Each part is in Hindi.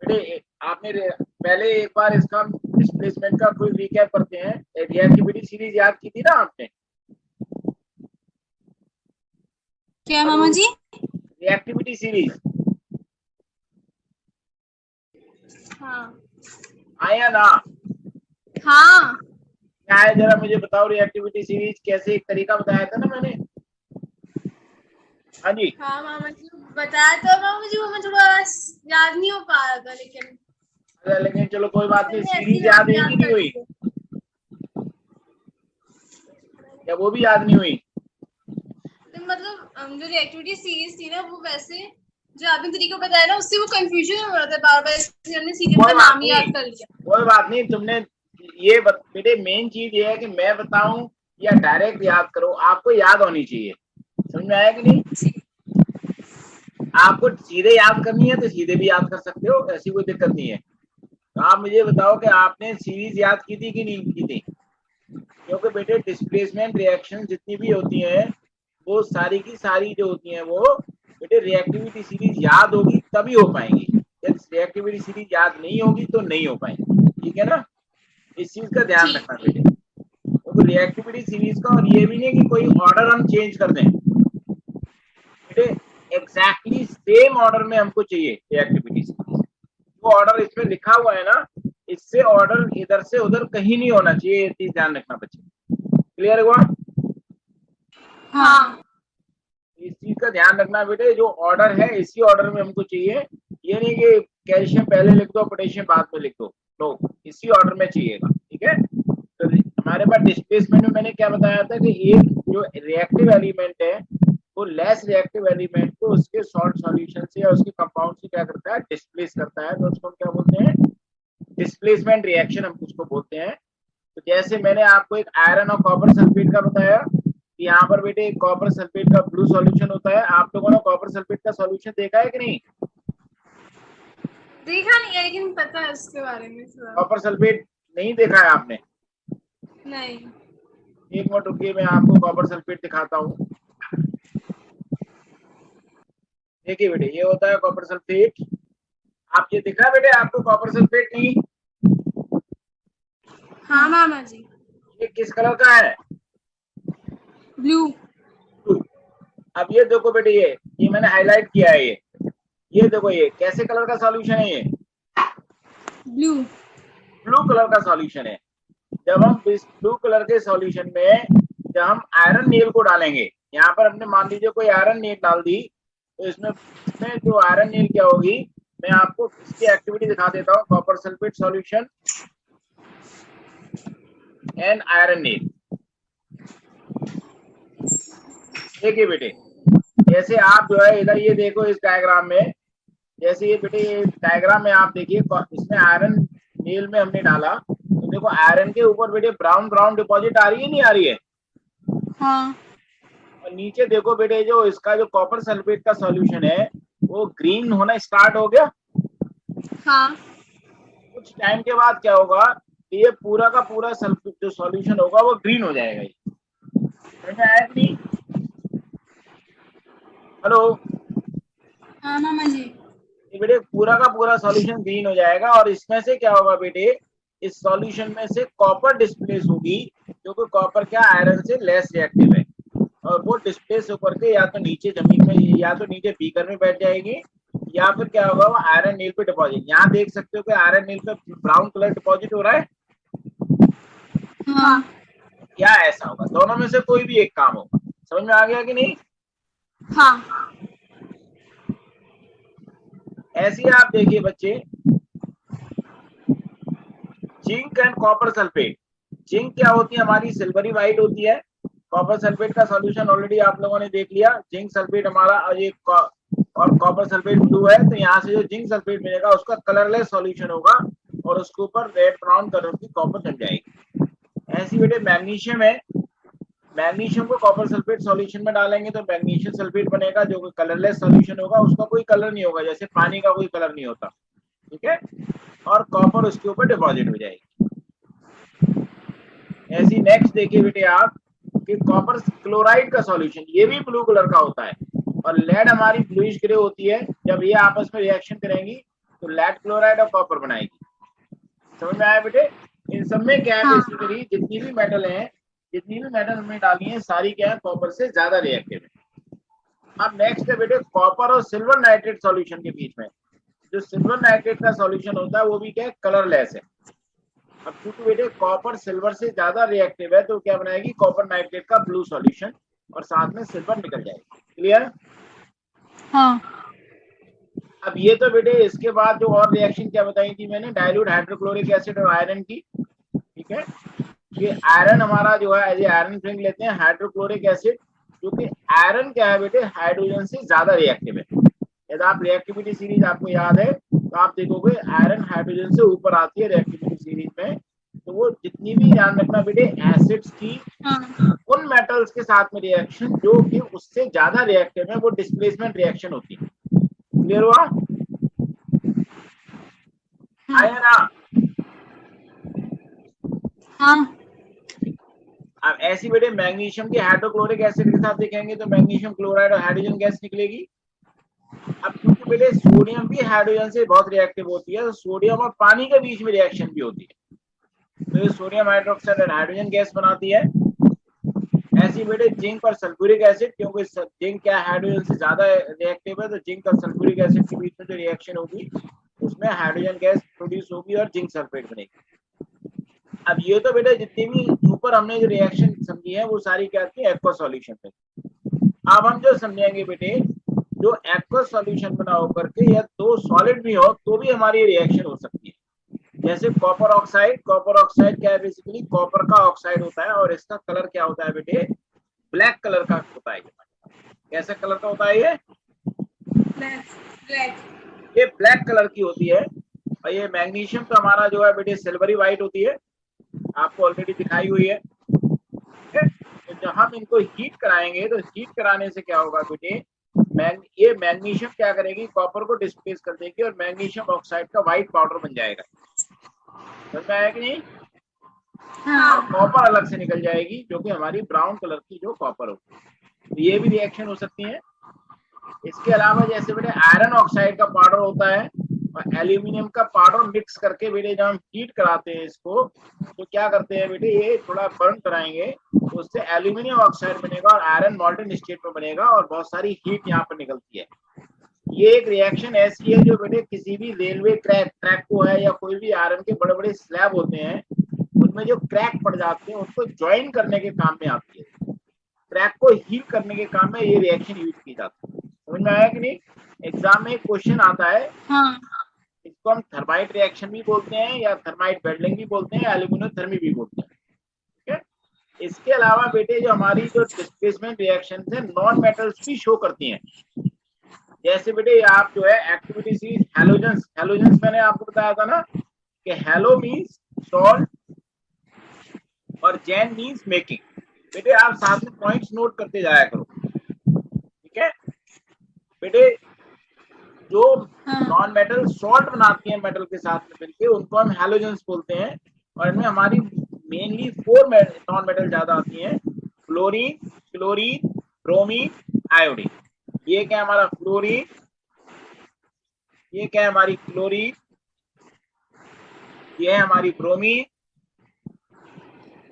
बेटे आपने पहले एक बार इसका डिस्प्लेसमेंट का कोई रिकैप करते हैं। रिएक्टिविटी सीरीज याद की थी ना आपने? क्या मामा जी? रिएक्टिविटी सीरीज हाँ आया ना? हाँ क्या है जरा मुझे बताओ, रिएक्टिविटी सीरीज कैसे, एक तरीका बताया था ना मैंने। हाँ जी हाँ मामा जी बताया तो मामा जी, वो मैं थोड़ा याद नहीं हो पा रहा था, लेकिन लेकिन चलो कोई बात नहीं, मैंने ऐसे सीरीज ही याद हुई याद कि नहीं कर हुई? लिए। या वो भी याद नहीं हुई? तो मतलब जो रिएक्टिविटी सीरीज थी ना, वो वैसे जो आपने तरीका बताया ना, उससे वो कंफ्यूजन हो रहा था बार बार, इसलिए हमने सीरीज कोई का बात नाम ही नहीं, याद कर लिया। कोई बात नहीं। तुमने ये बेटे मेन चीज ये है कि मैं बताऊं या डायरेक्ट याद करो, आपको याद होनी चाहिए। समझ में आया कि नहीं? आपको सीधे याद करनी है तो सीधे भी याद कर सकते हो, ऐसी कोई दिक्कत नहीं है। तो आप मुझे बताओ कि आपने सीरीज याद की थी कि नहीं की थी? क्योंकि बेटे डिस्प्लेसमेंट रिएक्शन जितनी भी होती हैं वो सारी की सारी जो होती हैं वो बेटे रिएक्टिविटी सीरीज याद होगी तभी हो पाएंगी। यदि रिएक्टिविटी सीरीज याद नहीं होगी तो नहीं हो पाएंगी। ठीक है ना? इस चीज का ध्यान ठीक। रखना बेटे। तो रिएक्टिविटी सीरीज का, और ये भी नहीं कि कोई ऑर्डर हम चेंज कर दें बेटे, एग्जैक्टली सेम ऑर्डर में हमको चाहिए रिएक्टिविटी सीरीज। वो ऑर्डर इसमें लिखा हुआ है ना, इससे ऑर्डर इधर से उधर कहीं नहीं होना चाहिए, ये चीज ध्यान रखना बच्चे। क्लियर हुआ? हाँ इस चीज का ध्यान रखना बेटे, जो ऑर्डर है इसी ऑर्डर में हमको चाहिए। ये नहीं कि कैल्शियम पहले लिख दो पोटेशियम बाद में लिख दो, नो, इसी ऑर्डर में चाहिएगा। ठीक है? तो हमारे पास डिस्प्लेसमेंट में मैंने क्या बताया था कि एक जो रिएक्टिव एलिमेंट है वो लेस रिएक्टिव एलिमेंट को उसके सॉल्ट सॉल्यूशन से या उसके कंपाउंड से क्या करता है, डिस्प्लेस करता है। तो उसको हम क्या बोलते हैं? डिस्प्लेसमेंट रिएक्शन हम उसको बोलते हैं। तो जैसे मैंने आपको एक आयरन और कॉपर सल्फेट का बताया, यहाँ पर बेटे कॉपर सल्फेट का ब्लू सॉल्यूशन होता है। आप लोगों ने कॉपर सल्फेट का सॉल्यूशन देखा है कि नहीं? देखा नहीं है, लेकिन पता है उसके बारे में थोड़ा। कॉपर सल्फेट नहीं देखा है आपने? नहीं। एक मिनट रुकिए, मैं आपको कॉपर सल्फेट दिखाता हूँ। देखिए बेटे, ये होता है कॉपर सल्फेट। आप ये दिखा बेटे आपको कॉपर सल्फेट? नहीं? हाँ मामा जी। ये किस कलर का है? ब्लू। ब्लू। अब ये देखो बेटे, ये मैंने हाईलाइट किया है। ये देखो, ये कैसे कलर का सॉल्यूशन है? ये ब्लू। ब्लू कलर का सॉल्यूशन है। जब हम इस ब्लू कलर के सॉल्यूशन में जब हम आयरन नील को डालेंगे, यहाँ पर हमने मान लीजिए कोई आयरन नील डाल दी, तो इसमें जो आयरन नील क्या होगी, मैं आपको इसकी एक्टिविटी दिखा देता हूँ। Copper sulphate solution and iron nail. देखिए बेटे, जैसे आप जो है इधर ये देखो इस डायग्राम में, जैसे ये बेटे ये डायग्राम में आप देखिए, इसमें आयरन नील में हमने डाला तो देखो आयरन के ऊपर बेटे ब्राउन ब्राउन डिपॉजिट आ रही है, नहीं आ रही है? हाँ। और नीचे देखो बेटे, जो इसका जो कॉपर सल्फेट का सॉल्यूशन है वो ग्रीन होना स्टार्ट हो गया। हाँ। कुछ टाइम के बाद क्या होगा, ये पूरा का पूरा सल्फेट जो सॉल्यूशन होगा वो ग्रीन हो जाएगा। ये समझ में आया कि नहीं? हेलो? हाँ मामा जी। ये बेटे पूरा का पूरा सॉल्यूशन ग्रीन हो जाएगा, और इसमें से क्या होगा बेटे, इस सॉल्यूशन में से कॉपर डिस्प्लेस होगी, क्योंकि कॉपर क्या आयरन से लेस रिएक्टिव है, और वो डिस्प्लेस होकर के या तो नीचे जमीन में या तो नीचे बीकर में बैठ जाएगी, या फिर क्या होगा वो आयरन नील पे डिपॉजिट। यहाँ देख सकते हो कि आयरन नील पे ब्राउन कलर डिपॉजिट हो रहा है। हाँ। या ऐसा होगा, दोनों में से कोई भी एक काम होगा। समझ में आ गया कि नहीं? हाँ। ऐसे ही आप देखिए बच्चे, zinc and copper sulphate. Zinc क्या होती है हमारी, सिल्वरी व्हाइट होती है। कॉपर सल्फेट का सॉल्यूशन ऑलरेडी आप लोगों ने देख लिया। जिंक सल्फेट हमारा, और कॉपर सल्फेट ब्लू है, तो यहाँ से जो जिंक सल्फेट मिलेगा उसका कलरलेस सॉल्यूशन होगा, और उसके ऊपर रेड ब्राउन कलर की कॉपर जम जाएगी। ऐसी बेटे मैग्नीशियम है, मैग्नीशियम को कॉपर सल्फेट सॉल्यूशन में डालेंगे तो मैग्नीशियम सल्फेट बनेगा, जो कि कलरलेस सॉल्यूशन होगा, उसका कोई कलर नहीं होगा, जैसे पानी का कोई कलर नहीं होता। ठीक है? और कॉपर उसके ऊपर डिपॉजिट हो जाएगी। ऐसी नेक्स्ट देखिए बेटे आप कि कॉपर क्लोराइड का सॉल्यूशन, ये भी ब्लू कलर का होता है, और लेड हमारी ब्लूइश ग्रे होती है। जब ये आपस में रिएक्शन करेंगी तो लेड क्लोराइड और कॉपर बनाएगी। समझ में आया बेटे? इन सब में क्या है, हाँ। बेसिकली जितनी भी मेटल है, जितनी भी मेटल हमने डाली है, सारी क्या है, कॉपर से ज्यादा रिएक्टिव है। अब नेक्स्ट है बेटे कॉपर और सिल्वर नाइट्रेट सॉल्यूशन के बीच में। जो सिल्वर नाइट्रेट का सॉल्यूशन होता है वो भी क्या है, कलरलेस है। अब क्योंकि बेटे कॉपर सिल्वर से ज्यादा रिएक्टिव है तो क्या बनाएगी, कॉपर नाइट्रेट का ब्लू सॉल्यूशन, और साथ में सिल्वर निकल जाएगी। क्लियर? हाँ। अब ये तो बेटे इसके बाद जो और रिएक्शन क्या बताई थी मैंने, डाइल्यूट हाइड्रोक्लोरिक एसिड और आयरन की। ठीक है, ये आयरन हमारा जो है एज ए आयरन रिंग लेते हैं, हाइड्रोक्लोरिक एसिड, क्योंकि आयरन क्या है बेटे, हाइड्रोजन से ज्यादा रिएक्टिव है। यदि आप रिएक्टिविटी सीरीज आपको याद है तो आप देखोगे आयरन हाइड्रोजन से ऊपर आती है रिएक्टिविटी सीरीज में। तो वो जितनी भी ध्यान रखना बेटे एसिड्स की हाँ। उन मेटल्स के साथ में रिएक्शन जो कि उससे ज्यादा रिएक्टिव है वो डिस्प्लेसमेंट रिएक्शन होती है। क्लियर हुआ? आया ना? हाँ। अब ऐसी बेटे मैग्नीशियम के हाइड्रोक्लोरिक एसिड के साथ देखेंगे तो मैग्नीशियम क्लोराइड और हाइड्रोजन गैस निकलेगी। अब क्योंकि बेटे सोडियम भी हाइड्रोजन से बहुत रिएक्टिव होती है, तो सोडियम और पानी के बीच में रिएक्शन भी होती है, तो ये सोडियम हाइड्रोक्साइड और हाइड्रोजन गैस बनाती है। ऐसी बेटे जिंक और सल्फ्यूरिक एसिड, क्योंकि जिंक क्या हाइड्रोजन से ज्यादा रिएक्टिव है, तो जिंक और सल्फ्यूरिक एसिड के बीच में जो रिएक्शन होगी उसमें हाइड्रोजन गैस प्रोड्यूस होगी और जिंक सल्फेट बनेगी। अब ये तो बेटे जितनी भी ऊपर हमने जो रिएक्शन समझी है वो सारी क्या थी, एक्वस सॉल्यूशन पे। अब हम जो समझेंगे बेटे, जो एक्वस सॉल्यूशन बना होकर के या दो सॉलिड भी हो तो भी हमारी रिएक्शन हो सकती है। जैसे कॉपर ऑक्साइड, कॉपर ऑक्साइड क्या है, बेसिकली कॉपर का ऑक्साइड होता है और इसका कलर क्या होता है बेटे, ब्लैक कलर का होता है। कैसे कलर का होता है ये? ब्लैक। ये ब्लैक कलर की होती है। और ये मैग्नीशियम तो हमारा जो है बेटे सिल्वरी व्हाइट होती है, आपको ऑलरेडी दिखाई हुई है। तो जब हम इनको हीट कराएंगे तो हीट कराने से क्या होगा बेटे, ये मैग्नीशियम क्या करेगी, कॉपर को डिस्प्लेस कर देगी और मैग्नीशियम ऑक्साइड का व्हाइट पाउडर बन जाएगा। समझ में आया कि नहीं? हाँ। कॉपर अलग से निकल जाएगी जो कि हमारी ब्राउन कलर की जो कॉपर होगी। तो ये भी रिएक्शन हो सकती है। इसके अलावा जैसे बेटे आयरन ऑक्साइड का पाउडर होता है और एल्यूमिनियम का पाउडर मिक्स करके बेटे जब हम हीट कराते हैं इसको तो क्या करते हैं बेटे, ये थोड़ा बर्न कराएंगे तो उससे एल्यूमिनियम ऑक्साइड बनेगा और आयरन मॉल्टन स्टेट में बनेगा और बहुत सारी हीट यहाँ पर निकलती है। ये एक रिएक्शन ऐसी है जो बेटे किसी भी रेलवे ट्रैक को है या कोई भी आयरन के बड़े बड़े स्लैब होते हैं उनमें जो क्रैक पड़ जाते हैं उनको ज्वाइन करने के काम में आती है। क्रैक को हील करने के काम में ये रिएक्शन यूज की जाती है। समझ में आया कि नहीं? एग्जाम में क्वेश्चन आता है, हाँ। इसको हम थर्माइट रिएक्शन भी बोलते हैं या थर्माइट बेडलिंग भी बोलते हैं, एल्यूमिनियम थर्मी भी बोलते हैं। ठीक है, इसके अलावा बेटे जो हमारी जो डिस्प्लेसमेंट रिएक्शन है नॉन मेटल्स भी शो करती हैं। जैसे बेटे आप जो है एक्टिविटी सीरीज हैलोजेंस, हैलोजेंस मैंने आपको बताया था ना कि हैलो मींस सॉल्ट और जैन मींस मेकिंग। बेटे आप साथ में पॉइंट्स नोट करते जाया करो। ठीक है बेटे, जो नॉन मेटल सॉल्ट बनाती हैं मेटल के साथ में मिलकर उनको हम हैलोजेंस बोलते हैं और इनमें हमारी मेनली 4 नॉन मेटल ज्यादा आती हैं, फ्लोरीन, क्लोरीन, ब्रोमीन, आयोडीन। ये क्या है हमारा फ्लोरीन, ये क्या है हमारी क्लोरीन, ये है हमारी ब्रोमीन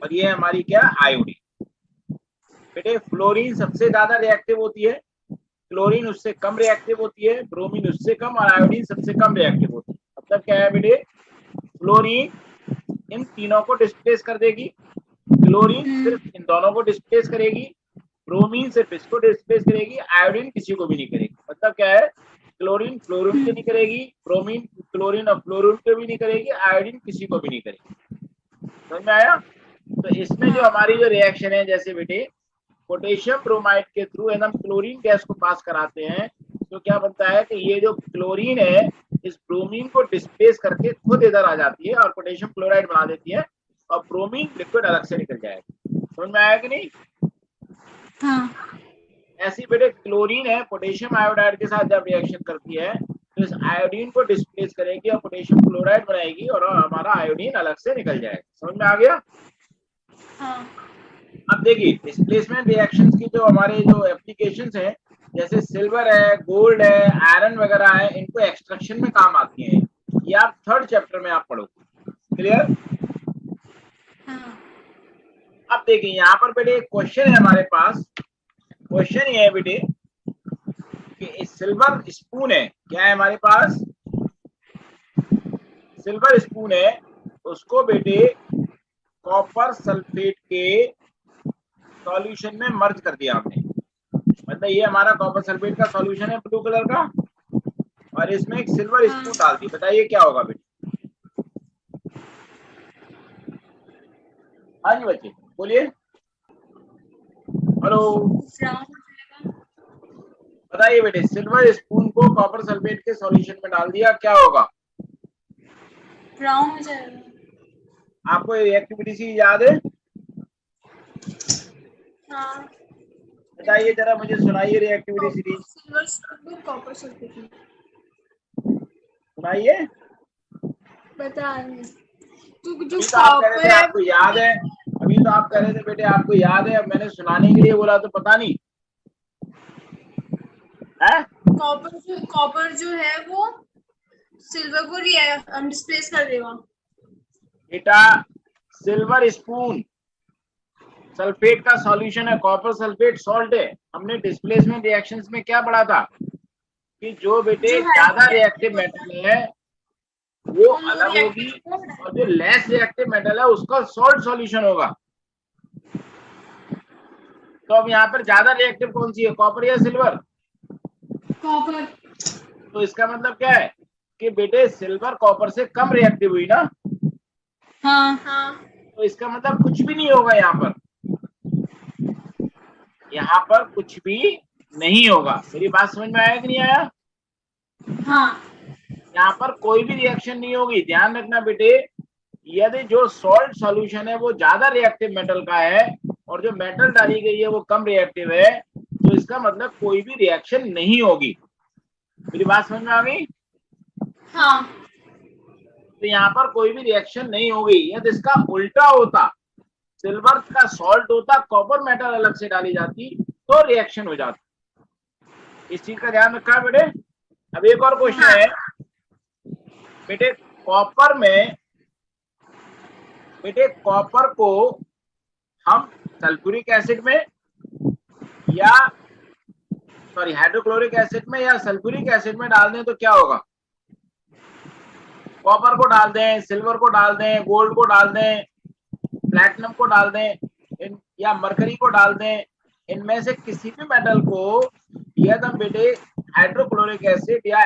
और ये है हमारी क्या, आयोडीन। बेटे फ्लोरीन सबसे ज्यादा रिएक्टिव होती है, क्लोरीन उससे कम रिएक्टिव होती है, ब्रोमीन उससे कम और आयोडीन सबसे कम रिएक्टिव होती है। मतलब क्या है बेटे, फ्लोरीन इन तीनों को डिस्प्लेस कर देगी, क्लोरीन सिर्फ इन दोनों को डिस्प्लेस करेगी, ब्रोमीन सिर्फ इसको डिस्प्लेस करेगी, आयोडीन किसी को भी नहीं करेगी। मतलब क्या है, क्लोरीन फ्लोरीन को नहीं करेगी, ब्रोमीन क्लोरीन और फ्लोरीन को भी नहीं करेगी, आयोडीन किसी को भी नहीं करेगी। समझ में आया? तो इसमें जो हमारी जो रिएक्शन है, जैसे बेटे पोटेशियम ब्रोमाइड के थ्रू हम क्लोरीन गैस को पास कराते हैं तो क्या बनता है कि ये जो क्लोरीन है इस ब्रोमीन को डिस्प्लेस करके खुद इधर आ जाती है और पोटेशियम क्लोराइड बना देती है और ब्रोमीन लिक्विड अलग से निकल जाएगा। समझ में आया कि नहीं? हाँ। ऐसी बेटे क्लोरीन है पोटेशियम आयोडाइड के साथ जब रिएक्शन करती है तो इस आयोडीन को डिस्प्लेस करेगी और पोटेशियम क्लोराइड बनाएगी और हमारा आयोडीन अलग से निकल जाएगा। समझ में आ गया? हाँ। अब देखिए डिस्प्लेसमेंट रिएक्शंस की जो हमारे जो एप्लीकेशंस हैं, जैसे सिल्वर है, गोल्ड है, आयरन वगैरह है, इनको एक्सट्रैक्शन में काम आती हैं। ये आप थर्ड चैप्टर में आप पढ़ो। क्लियर? हाँ। अब देखिए यहाँ पर बेटे एक क्वेश्चन है हमारे पास। क्वेश्चन ये है बेटे कि सिल्वर स्पून है, क्या है हमारे पास? सिल्वर स्पून है, उसको बेटे कॉपर सल्फेट के सॉल्यूशन में मर्ज कर दिया हमने। मतलब ये हमारा कॉपर सल्फेट का सॉल्यूशन है ब्लू कलर का, और इसमें एक सिल्वर हाँ। स्पून डाल दी। बताइए क्या होगा बेटे? हाँ जी बच्चे बोलिए, हेलो। ब्राउन हो जाएगा। बताइए बेटे, सिल्वर स्पून को कॉपर सल्फेट के सॉल्यूशन में डाल दिया, क्या होगा? ब्राउन हो जाएगा। आपको ये एक्टिविटी सी याद है? हाँ। बताइए जरा, मुझे सुनाइए reactivity series, silver spoon copper sulphate सुनाइए। बता रही हूँ। तो जो अभी तो आप कह रहे कॉपर थे है आपको याद है, अभी तो आप कह रहे थे बेटे आपको याद है, अब मैंने सुनाने के लिए बोला तो पता नहीं है। कॉपर जो है वो सिल्वर को डिस्प्लेस कर देगा। बेटा सिल्वर स्पून सल्फेट का सॉल्यूशन है, कॉपर सल्फेट सॉल्ट है। हमने डिस्प्लेसमेंट रिएक्शंस में क्या पढ़ा था कि जो बेटे जो ज्यादा रिएक्टिव हाइड्रोजन होता मेटल है वो है वो लो अलग होगी, रिएक्टिव को और जो लेस रिएक्टिव मेटल है उसका सॉल्ट सॉल्यूशन होगा। तो अब यहाँ पर ज्यादा रिएक्टिव कौन सी है, कॉपर या सिल्वर? कॉपर। तो इसका मतलब क्या है कि बेटे सिल्वर कॉपर से कम रिएक्टिव हुई ना, हाँ। हाँ। तो इसका मतलब कुछ भी नहीं होगा यहाँ पर, यहाँ पर कुछ भी नहीं होगा। मेरी बात समझ में आया कि नहीं आया? हाँ। यहाँ पर कोई भी रिएक्शन नहीं होगी। ध्यान रखना बेटे, यदि जो सॉल्ट सॉल्यूशन है वो ज्यादा रिएक्टिव मेटल का है और जो मेटल डाली गई है वो कम रिएक्टिव है, तो इसका मतलब कोई भी रिएक्शन नहीं होगी। मेरी बात समझ में आ गई? हाँ। तो यहाँ पर कोई भी रिएक्शन नहीं होगी। यदि इसका उल्टा होता, सिल्वर का सॉल्ट होता, कॉपर मेटल अलग से डाली जाती, तो रिएक्शन हो जाती। इस चीज का ध्यान रखा है बेटे। अब एक और क्वेश्चन है बेटे, कॉपर में बेटे कॉपर को हम सल्फ्यूरिक एसिड में या सॉरी हाइड्रोक्लोरिक एसिड में या सल्फ्यूरिक एसिड में डाल दें तो क्या होगा? कॉपर को डाल दें, सिल्वर को डाल दें, गोल्ड को डाल दें, प्लैटिनम को डाल दें, या मरकरी को डाल दें, इनमें से किसी भी मेटल को यदि हम बेटे हाइड्रोक्लोरिक एसिड या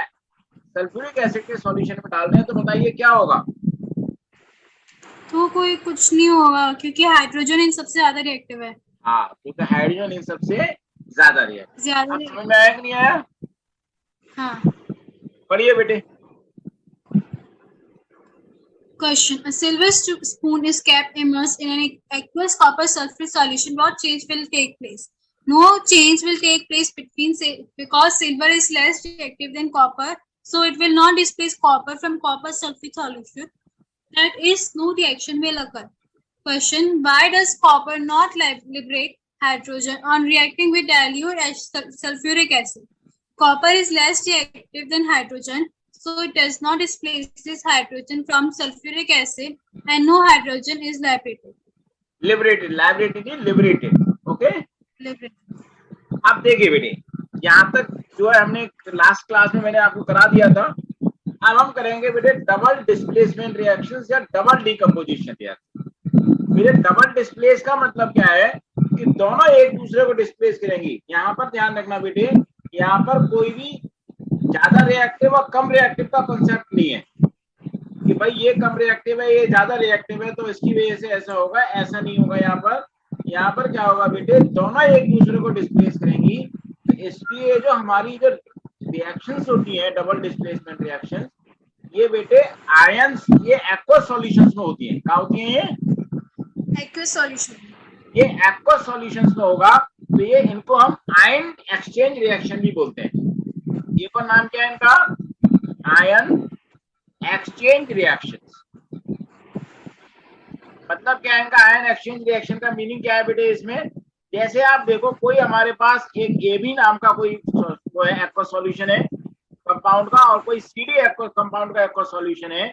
सल्फ्यूरिक एसिड के सॉल्यूशन में डाल दें तो बताइए क्या होगा? तो कोई कुछ नहीं होगा क्योंकि हाइड्रोजन इन सबसे ज्यादा रिएक्टिव है। हाँ, क्योंकि हाइड्रोजन इन सबसे ज्यादा रिएक्टिव। अब समझ में आया कि नहीं आया? हाँ। पढ़िए बेटे। Question: A silver spoon is kept immersed in an aqueous copper sulfate solution. What change will take place? No change will take place because silver is less reactive than copper, so it will not displace copper from copper sulfate solution. That is, no reaction will occur. Question: Why does copper not liberate hydrogen on reacting with dilute sulfuric acid? Copper is less reactive than hydrogen, so it does not displace this hydrogen from sulfuric acid, and no hydrogen is liberated. Liberated. Okay, Liberated. अब देखिए बेटे, यहाँ तक जो है हमने लास्ट क्लास में मैंने आपको करा दिया था। अब हम करेंगे बेटे डबल डिस्प्लेसमेंट रिएक्शंस या डबल डिकम्पोजिशन रिएक्शन। मेरे डबल डिस्प्लेस का मतलब क्या है कि दोनों एक दूसरे को डिस्प्लेस करेंगी। यहाँ पर ध्यान रखना बेटे, यहाँ पर कोई भी ज्यादा रिएक्टिव और कम रिएक्टिव का कॉन्सेप्ट नहीं है कि भाई ये कम रिएक्टिव है ये ज्यादा रिएक्टिव है तो इसकी वजह से ऐसा होगा, ऐसा नहीं होगा। यहाँ पर क्या होगा बेटे, दोनों एक दूसरे को डिस्प्लेस करेंगी। तो इसलिए जो हमारी जो रिएक्शंस होती है डबल डिस्प्लेसमेंट रिएक्शन, ये बेटे आयंस, ये एक्वस सॉल्यूशंस में होती है। क्या होती है ये? Aqueous solution. ये एक्वस सॉल्यूशंस में होगा, तो ये इनको हम आयन एक्सचेंज रिएक्शन भी बोलते हैं। ये पर नाम क्या है इनका? Ion exchange reaction. मतलब क्या है इनका आयन एक्सचेंज रिएक्शन का मीनिंग क्या है बेटे इसमें? जैसे आप देखो, कोई हमारे पास एक AB नाम का कोई वो है एक्वस सॉल्यूशन है, कंपाउंड का और कोई CD एक्वस कंपाउंड का एक्वस सॉल्यूशन है,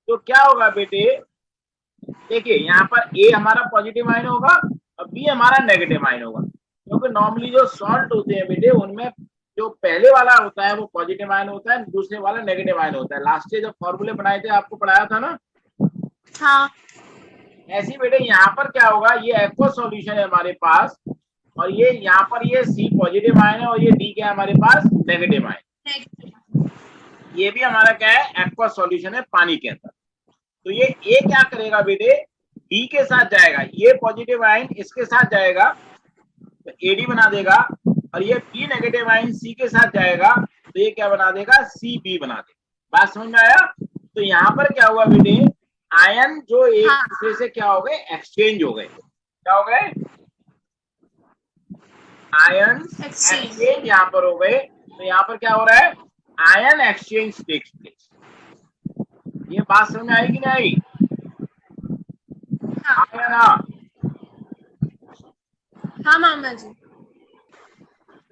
तो क्या होगा बेटे, देखिए यहाँ पर A हमारा पॉजिटिव आयन होगा और B हमारा नेगेटिव आयन होगा, क्योंकि नॉर्मली जो सॉल्ट होते हैं बेटे उनमें जो पहले वाला होता है वो पॉजिटिव आयन होता है, दूसरे वाला नेगेटिव आयन होता है। लास्ट ईयर जब फॉर्मूले बनाए थे आपको पढ़ाया था ना। हाँ। ऐसी बेटे यहाँ पर क्या होगा, ये एक्वस सॉल्यूशन है हमारे पास और ये यहाँ पर ये C पॉजिटिव आयन है और ये D क्या है हमारे पास, नेगेटिव आयन। ये भी हमारा क्या है, एक्वस सॉल्यूशन है पानी के अंदर। तो ये A क्या करेगा बेटे, D के साथ जाएगा, ये पॉजिटिव आयन इसके साथ जाएगा तो AD बना देगा, और ये B नेगेटिव आयन C के साथ जाएगा तो ये क्या बना देगा, CB बना देगा। बात समझ में आया? तो यहाँ पर क्या हुआ बेटे, आयन जो एक दूसरे से क्या हो गए, एक्सचेंज हो गए। क्या हो गए, आयन एक्सचेंज यहाँ पर हो गए। तो यहाँ पर क्या हो रहा है, आयन एक्सचेंज टेक्स प्लेस। ये बात समझ में आई कि नहीं आई? हाँ ना? हाँ मामा जी।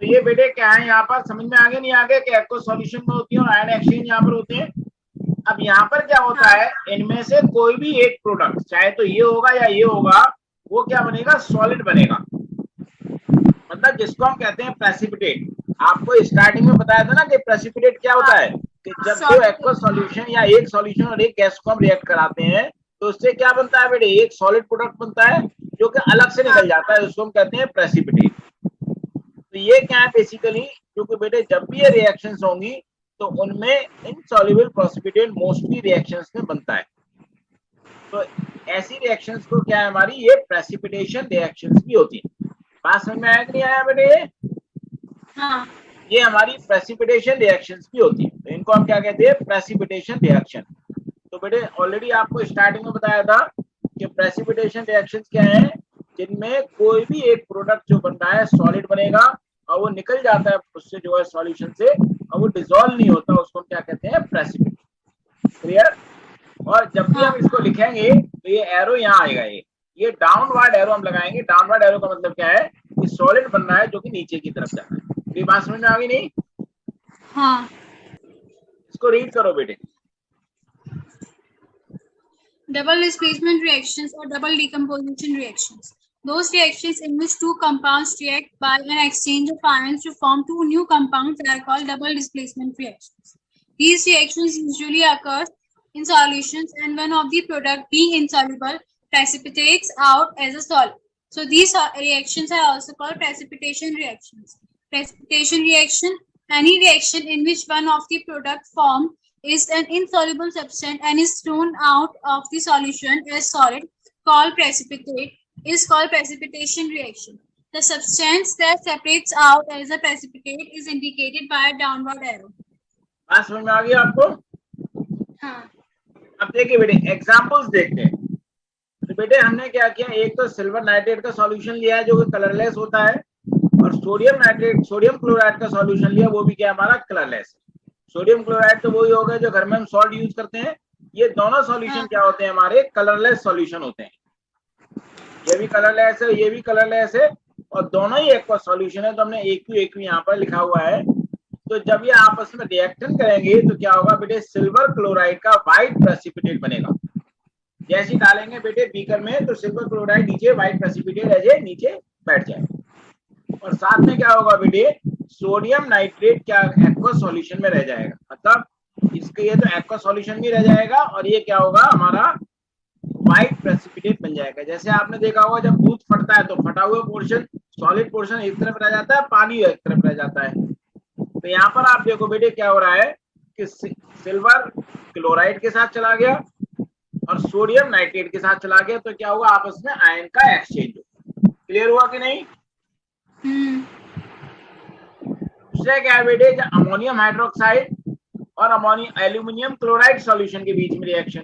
तो ये बेटे क्या है, यहाँ पर समझ में आगे नहीं आगे कि एक्वस सॉल्यूशन में होती है और आयन एक्सचेंज यहाँ पर होते हैं। अब यहाँ पर क्या होता है, इनमें से कोई भी एक प्रोडक्ट, चाहे तो ये होगा या ये होगा, वो क्या बनेगा, सॉलिड बनेगा। मतलब जिसको हम कहते हैं प्रेसिपिटेट। आपको स्टार्टिंग में बताया था ना कि प्रेसिपिटेट क्या होता है, कि जब दो एक्वस सॉल्यूशन या एक सॉल्यूशन और एक गैस को हम रिएक्ट कराते हैं तो उससे क्या बनता है बेटे, एक सॉलिड प्रोडक्ट बनता है जो कि अलग से निकल जाता है, उसको हम कहते हैं प्रेसिपिटेट। तो ये क्या है बेसिकली, क्योंकि बेटे जब भी ये रिएक्शंस होंगी तो उनमें इनसॉल्युबल प्रेसिपिटेट मोस्टली रिएक्शंस में बनता है। तो ऐसी रिएक्शंस को क्या है, हमारी ये प्रेसिपिटेशन रिएक्शंस भी होती है। बात समझ में आया कि नहीं आया बेटे? हाँ। ये हमारी प्रेसिपिटेशन रिएक्शंस भी होती है, तो इनको हम क्या कहते हैं, प्रेसिपिटेशन रिएक्शन। तो बेटे ऑलरेडी आपको स्टार्टिंग में बताया था कि प्रेसिपिटेशन रिएक्शंस क्या है, जिनमें कोई भी एक प्रोडक्ट जो बन रहा है सॉलिड बनेगा और वो निकल जाता है उससे जो है सॉल्यूशन से, और वो डिसॉल्व नहीं होता, उसको हम क्या कहते हैं, प्रेसिपिटेशन। क्लियर? और जब भी हम इसको लिखेंगे तो ये एरो यहाँ आएगा, ये डाउनवर्ड एरो हम लगाएंगे। डाउनवर्ड एरो का मतलब क्या है, कि सॉलिड बन रहा है जो कि नीचे की तरफ जा रहा है। ये बात समझ में आ गई नहीं? हाँ। इसको रीड करो बेटे। Double displacement reactions or double decomposition reactions. Those reactions in which two compounds react by an exchange of ions to form two new compounds are called double displacement reactions. These reactions usually occur in solutions, and one of the product being insoluble precipitates out as a solid. So these reactions are also called precipitation reactions. Precipitation reaction, any reaction in which one of the product formed is an insoluble substance and is thrown out of the solution as solid, called precipitate, is called precipitation reaction. The substance that separates out as a precipitate is indicated by a downward arrow. बात समझ में आ गई आपको? हाँ. अब देखिए बेटे एग्जांपल्स देखते हैं। तो बेटे हमने क्या किया, एक तो सिल्वर नाइट्रेट का सॉल्यूशन लिया है जो कि कलरलेस होता है, और सोडियम नाइट्रेट, सोडियम क्लोराइड का सॉल्यूशन लिया, वो भी क्या हमारा कलरलेस है। सोडियम क्लोराइड तो वही हो गया जो घर में हम सॉल्ट यूज करते हैं। ये दोनों सॉल्यूशन क्या होते हैं, हमारे कलरलेस सॉल्यूशन होते हैं। ये भी कलरलेस है, ये भी कलरलेस है, और दोनों ही एक्वस सॉल्यूशन है। तो हमने एक यहाँ पर लिखा हुआ है। तो जब ये आपस में रिएक्शन करेंगे तो क्या होगा बेटे, सिल्वर क्लोराइड का व्हाइट प्रेसिपिटेट बनेगा। जैसे डालेंगे बेटे बीकर में तो सिल्वर क्लोराइड नीचे, व्हाइट प्रेसिपिटेट ऐसे नीचे बैठ जाएगा। और साथ में क्या होगा बेटे, सोडियम नाइट्रेट क्या एक्वस सॉल्यूशन में रह जाएगा। मतलब इसके ये तो एक्वस सॉल्यूशन भी रह जाएगा और ये क्या होगा, हमारा व्हाइट प्रेसिपिटेट बन जाएगा। जैसे आपने देखा होगा जब दूध फटता है तो फटा हुआ पोर्शन, सॉलिड पोर्शन एक तरफ रह जाता है, पानी एक तरफ रह जाता है। तो यहाँ पर आप देखो बेटे क्या हो रहा है कि सिल्वर क्लोराइड के साथ चला गया और सोडियम नाइट्रेट के साथ चला गया, तो क्या हुआ, आपस में आयन का एक्सचेंज हो। क्लियर हुआ कि नहीं? दूसरा क्या है बेटे, अमोनियम हाइड्रोक्साइड और एल्यूमिनियम क्लोराइड सॉल्यूशन के बीच में रिएक्शन,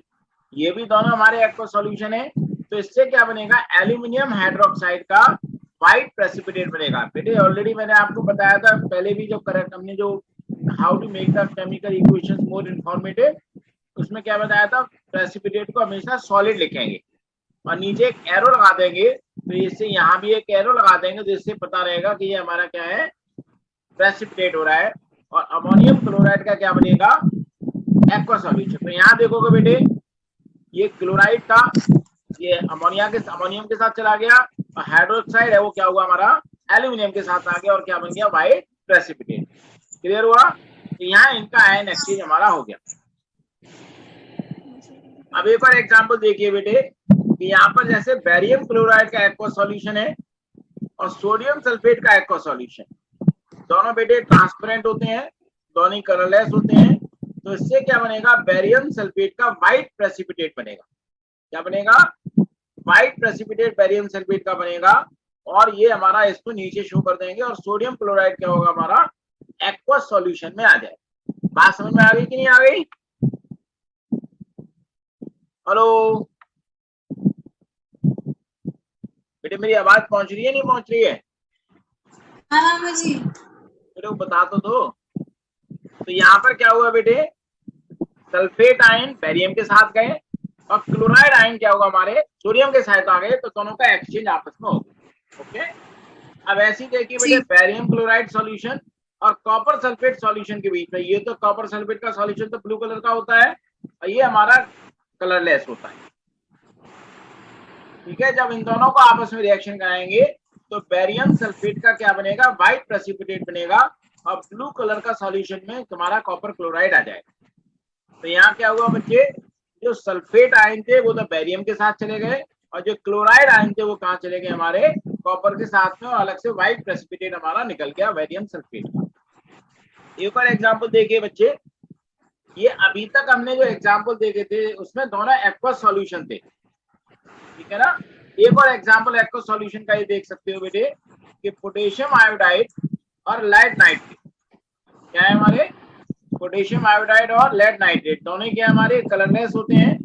ये भी दोनों हमारे एक्वस सॉल्यूशन है। तो इससे क्या बनेगा, एल्यूमिनियम हाइड्रोक्साइड का व्हाइट प्रेसिपिटेट बनेगा। बेटे ऑलरेडी मैंने आपको बताया था पहले भी, जो करेक्ट हमने जो how to make the chemical equations more informative, उसमें क्या बताया था, प्रेसिपिटेट को हमेशा सॉलिड लिखेंगे और नीचे एक एरो लगा देंगे। तो इससे यहाँ भी एक एरो लगा देंगे जिससे पता रहेगा कि ये हमारा क्या है, प्रेसिपिटेट हो रहा है। और अमोनियम क्लोराइड का क्या बनेगा, एक्वा सॉल्यूशन। तो यहाँ देखोगे बेटे ये क्लोराइड था, ये अमोनियम के साथ चला गया, और हाइड्रोक्साइड है वो क्या हुआ हमारा एल्यूमिनियम के साथ आ गया और क्या बन गया व्हाइट प्रेसिपिटेट। क्लियर हुआ? तो यहाँ इनका आयन एक्सचेंज हमारा हो गया। अब एक और एग्जांपल देखिए बेटे कि यहाँ पर जैसे बेरियम क्लोराइड का एक्वा सॉल्यूशन है और सोडियम सल्फेट का एक्वा सॉल्यूशन, दोनों बेटे ट्रांसपेरेंट होते हैं, दोनों कलरलेस होते हैं। तो इससे क्या बनेगा, बेरियम सल्फेट का व्हाइट प्रेसिपिटेट बनेगा। क्या बनेगा, व्हाइट प्रेसिपिटेट बेरियम सल्फेट का बनेगा। और ये हमारा इसको नीचे शो कर देंगे और सोडियम क्लोराइड क्या होगा हमारा एक्वा सॉल्यूशन में आ जाए। बात समझ में आ गई कि नहीं आ गई? हेलो बेटे, मेरी आवाज पहुंच रही है नहीं पहुंच रही है? हाँ मामा जी। बेटे वो बता दो। तो यहाँ पर क्या हुआ बेटे, सल्फेट आयन बेरियम के साथ गए और क्लोराइड आयन क्या होगा हमारे सोडियम के साथ आ गए, तो दोनों का एक्सचेंज आपस में होगा। ओके, अब ऐसी देखिए बेटे बेरियम क्लोराइड सॉल्यूशन और कॉपर सल्फेट सॉल्यूशन के बीच में, ये तो कॉपर सल्फेट का सॉल्यूशन तो ब्लू कलर का होता है और ये हमारा कलरलेस होता है। ठीक है, जब इन दोनों को आपस में रिएक्शन कराएंगे तो बेरियम सल्फेट का क्या बनेगा, व्हाइट प्रेसिपिटेट बनेगा और ब्लू कलर का सॉल्यूशन में तुम्हारा कॉपर क्लोराइड आ जाएगा। तो यहाँ क्या हुआ बच्चे, जो सल्फेट आयन थे वो तो बेरियम के साथ चले गए और जो क्लोराइड आयन थे वो कहाँ चले गए हमारे कॉपर के साथ में, और अलग से व्हाइट प्रेसिपिटेट हमारा निकल गया बेरियम सल्फेट का। एक और एग्जांपल देखिए बच्चे, ये अभी तक हमने जो एग्जांपल देखे थे उसमें दोनों एक्वा सॉल्यूशन थे, ठीक है ना। एक और एग्जांपल एक्वा सॉल्यूशन का ये देख सकते हो बेटे कि पोटेशियम आयोडाइड और लेड नाइट्रेट क्या है हमारे, पोटेशियम आयोडाइड और लेड नाइट्रेट दोनों क्या हमारे कलरलेस होते हैं।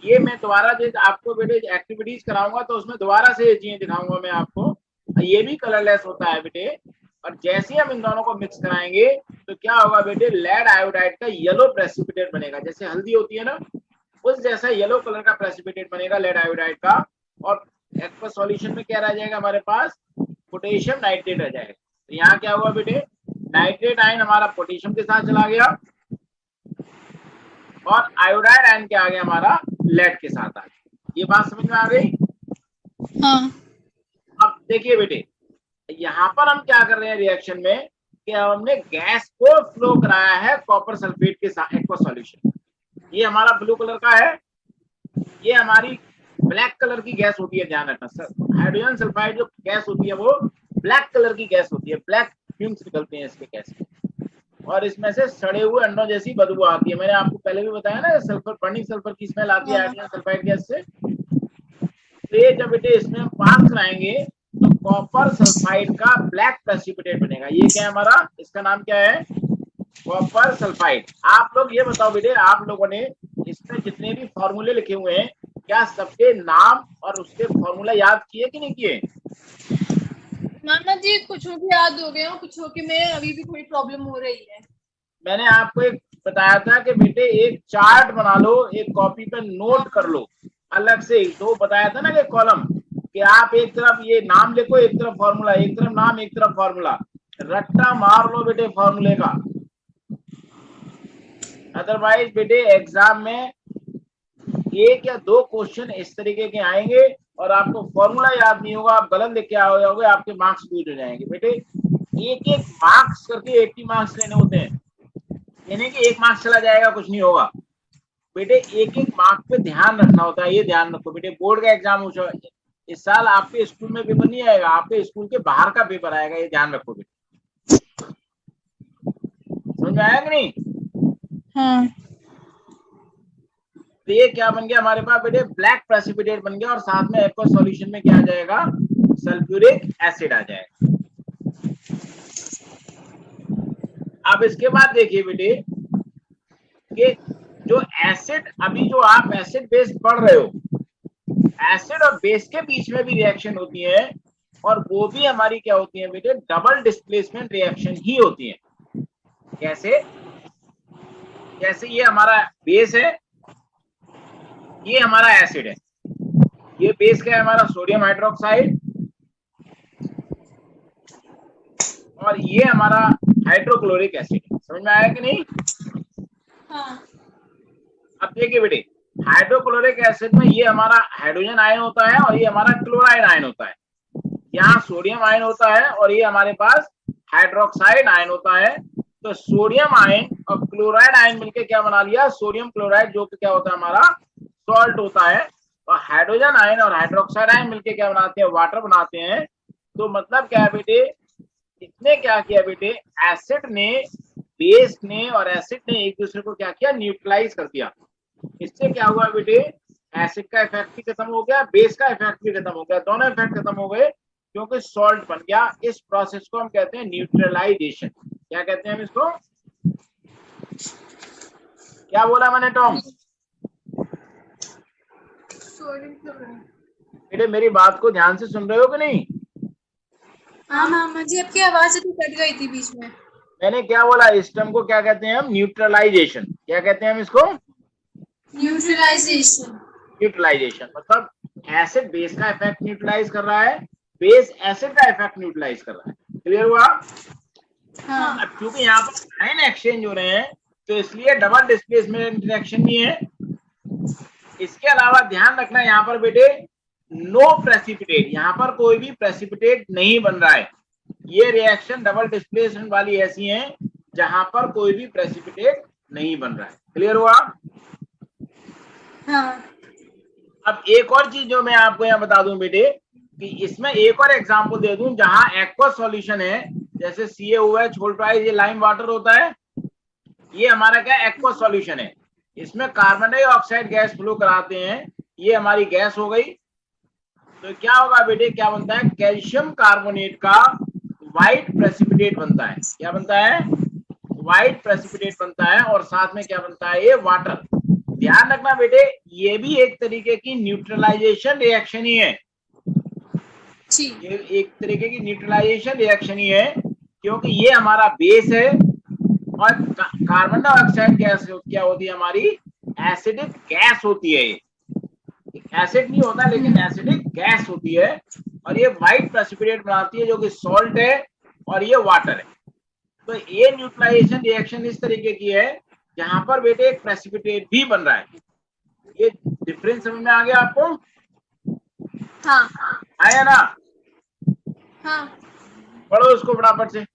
ये मैं दोबारा आपको बेटे एक्टिविटीज कराऊंगा तो उसमें दोबारा से ये चीजें दिखाऊंगा मैं आपको। ये भी कलरलेस होता है बेटे, और जैसे हम इन दोनों को मिक्स कराएंगे तो क्या होगा बेटे, लेड आयोडाइड का येलो प्रेसिपिटेट बनेगा, जैसे हल्दी होती है ना उस जैसा येलो कलर का प्रेसिपिटेट बनेगा लेड आयोडाइड का। और एक्वा सॉल्यूशन में क्या रह जाएगा हमारे पास, पोटेशियम नाइट्रेट रह जाएगा। तो यहाँ क्या हुआ बेटे, नाइट्रेट आयन हमारा पोटेशियम के साथ चला गया और आयोडाइड आयन क्या आ गया हमारा लेड के साथ आ गया। ये बात समझ में आ गई? हाँ। अब देखिए बेटे, यहाँ पर हम क्या कर रहे हैं रिएक्शन में कि हमने गैस को फ्लो कराया है कॉपर सल्फेट के साथ एक्वा सॉल्यूशन। ये हमारा ब्लू कलर का है, ये हमारी ब्लैक कलर की गैस होती है, ध्यान रखना सर। हाइड्रोजन सल्फाइड जो गैस होती है वो ब्लैक कलर की गैस होती है, ब्लैक फ्यूम्स निकलते हैं इसके गैस के, और इसमें से सड़े हुए अंडों जैसी बदबू आती है। मैंने आपको पहले भी बताया ना, सल्फर बर्निंग सल्फर की स्मेल आती है हाइड्रोजन सल्फाइड गैस से। तो ये जब बेटे इसमें हम पास कराएंगे तो कॉपर सल्फाइड का ब्लैक प्रेसिपिटेट बनेगा। ये क्या है हमारा, इसका नाम क्या है, कॉपर सल्फाइड। आप लोग ये बताओ बेटे, आप लोगों ने इसमें जितने भी फॉर्मूले लिखे हुए हैं क्या सबके नाम और उसके फॉर्मूला याद किए कि नहीं किए? मामा जी कुछ हो के याद हो गए हो, कुछ हो के मैं अभी भी थोड़ी प्रॉब्लम हो रही है। मैंने आपको एक बताया था कि बेटे एक चार्ट बना लो, एक कॉपी पे नोट कर लो अलग से। तो बताया था ना कि कॉलम कि आप एक तरफ ये नाम लिखो, एक तरफ फॉर्मूला, एक तरफ नाम एक तरफ फॉर्मूला, रट्टा मार लो बेटे फॉर्मूले का। अदरवाइज बेटे एग्जाम में एक या दो क्वेश्चन इस तरीके के आएंगे और आपको फॉर्मूला याद नहीं होगा, आप गलत लिख के आओगे, आपके मार्क्स लूज हो जाएंगे। बेटे एक एक मार्क्स करके 80 मार्क्स लेने होते हैं, यानी कि एक मार्क्स चला जाएगा कुछ नहीं होगा। बेटे एक एक मार्क्स पे ध्यान रखना होता है, ये ध्यान रखो बेटे। बोर्ड का एग्जाम हो इस साल आपके स्कूल में पेपर नहीं आएगा, आपके स्कूल के बाहर का पेपर आएगा, ये ध्यान रखो बेटे। समझ में आया कि नहीं? हाँ। तो ये क्या बन गया हमारे पास बेटे, ब्लैक प्रेसिपिटेट बन गया और साथ में एक्वा सॉल्यूशन में क्या आ जाएगा, सल्फ्यूरिक एसिड आ जाएगा। अब इसके बाद देखिए बेटे कि जो एसिड, अभी जो आप एसिड बेस पढ़ रहे हो, एसिड और बेस के बीच में भी रिएक्शन होती है और वो भी हमारी क्या होती है बेटे, डबल डिस्प्लेसमेंट रिएक्शन ही होती है। कैसे? जैसे ये हमारा बेस है, ये हमारा एसिड है, ये बेस क्या है हमारा सोडियम हाइड्रोक्साइड, और ये हमारा हाइड्रोक्लोरिक एसिड। समझ में आया कि नहीं? हाँ। अब देखिए बेटे, हाइड्रोक्लोरिक एसिड में ये हमारा हाइड्रोजन आयन होता है और ये हमारा क्लोराइड आयन होता है। यहाँ सोडियम आयन होता है और ये हमारे पास हाइड्रोक्साइड आयन होता है। तो सोडियम आयन और क्लोराइड आयन मिलकर क्या बना लिया? सोडियम क्लोराइड, जो कि क्या होता है? हमारा सॉल्ट होता है। और हाइड्रोजन आयन और हाइड्रोक्साइड आयन मिलकर क्या बनाते हैं? वाटर बनाते हैं। तो मतलब क्या है बेटे, इसने क्या किया बेटे, एसिड ने, बेस ने और एसिड ने एक दूसरे को क्या किया? न्यूट्रलाइज कर दिया। इससे क्या हुआ बेटे? एसिड का इफेक्ट भी खत्म हो गया, बेस का इफेक्ट भी खत्म हो गया, दोनों इफेक्ट खत्म हो गए क्योंकि सॉल्ट बन गया। इस प्रोसेस को हम कहते हैं न्यूट्रलाइजेशन। क्या कहते हैं हम इसको? क्या बोला मैंने टॉम? बेटे मेरी बात को ध्यान से सुन रहे हो कि नहीं? हाँ मामा जी, आपकी आवाज अभी कट गई थी बीच में। मैंने क्या बोला? इस टर्म को क्या कहते हैं हम? न्यूट्रलाइजेशन। क्या कहते हैं हम इसको? न्यूट्रलाइजेशन। न्यूट्रलाइजेशन मतलब एसिड बेस का इफेक्ट न्यूट्रलाइज कर रहा है, बेस एसिड का इफेक्ट न्यूट्रलाइज कर रहा है। क्लियर हुआ? हाँ। अब क्योंकि यहाँ पर आयन एक्सचेंज हो रहे हैं तो इसलिए डबल डिस्प्लेसमेंट इंटरेक्शन नहीं है। इसके अलावा ध्यान रखना यहाँ पर बेटे, नो प्रेसिपिटेट, यहाँ पर कोई भी प्रेसिपिटेट नहीं बन रहा है। ये रिएक्शन डबल डिस्प्लेसमेंट वाली ऐसी है जहां पर कोई भी प्रेसिपिटेट नहीं बन रहा है। क्लियर हुआ? हाँ। अब एक और चीज जो मैं आपको यहाँ बता दूं बेटे, कि इसमें एक और एग्जांपल दे दूं जहां एक्वस सॉल्यूशन है, जैसे CaOH होल ट्वाइस, ये लाइम वाटर होता है, ये हमारा क्या एक्वस सॉल्यूशन है। इसमें कार्बन डाइऑक्साइड गैस फ्लो कराते हैं, ये हमारी गैस हो गई। तो क्या होगा बेटे? क्या बनता है? कैल्शियम कार्बोनेट का व्हाइट प्रेसिपिटेट बनता है। क्या बनता है? व्हाइट प्रेसिपिटेट बनता है। और साथ में क्या बनता है? ये वाटर। ध्यान रखना बेटे, ये भी एक तरीके की न्यूट्रलाइजेशन रिएक्शन ही है। ये एक तरीके की न्यूट्रलाइजेशन रिएक्शन ही है, क्योंकि ये हमारा बेस है और कार्बन डाइऑक्साइड गैस क्या होती है? हमारी एसिडिक गैस होती है। ये एसिड नहीं होता लेकिन एसिडिक गैस होती है और ये व्हाइट प्रेसिपिटेट बनाती है जो कि सॉल्ट है और ये वाटर है। तो ये न्यूट्रलाइजेशन रिएक्शन इस तरीके की है जहां पर बेटे एक प्रेसिपिटेट भी बन रहा है। ये डिफरेंस समझ में आ गया आपको? हाँ। आया ना? हाँ। पढ़ो उसको फटाफट से।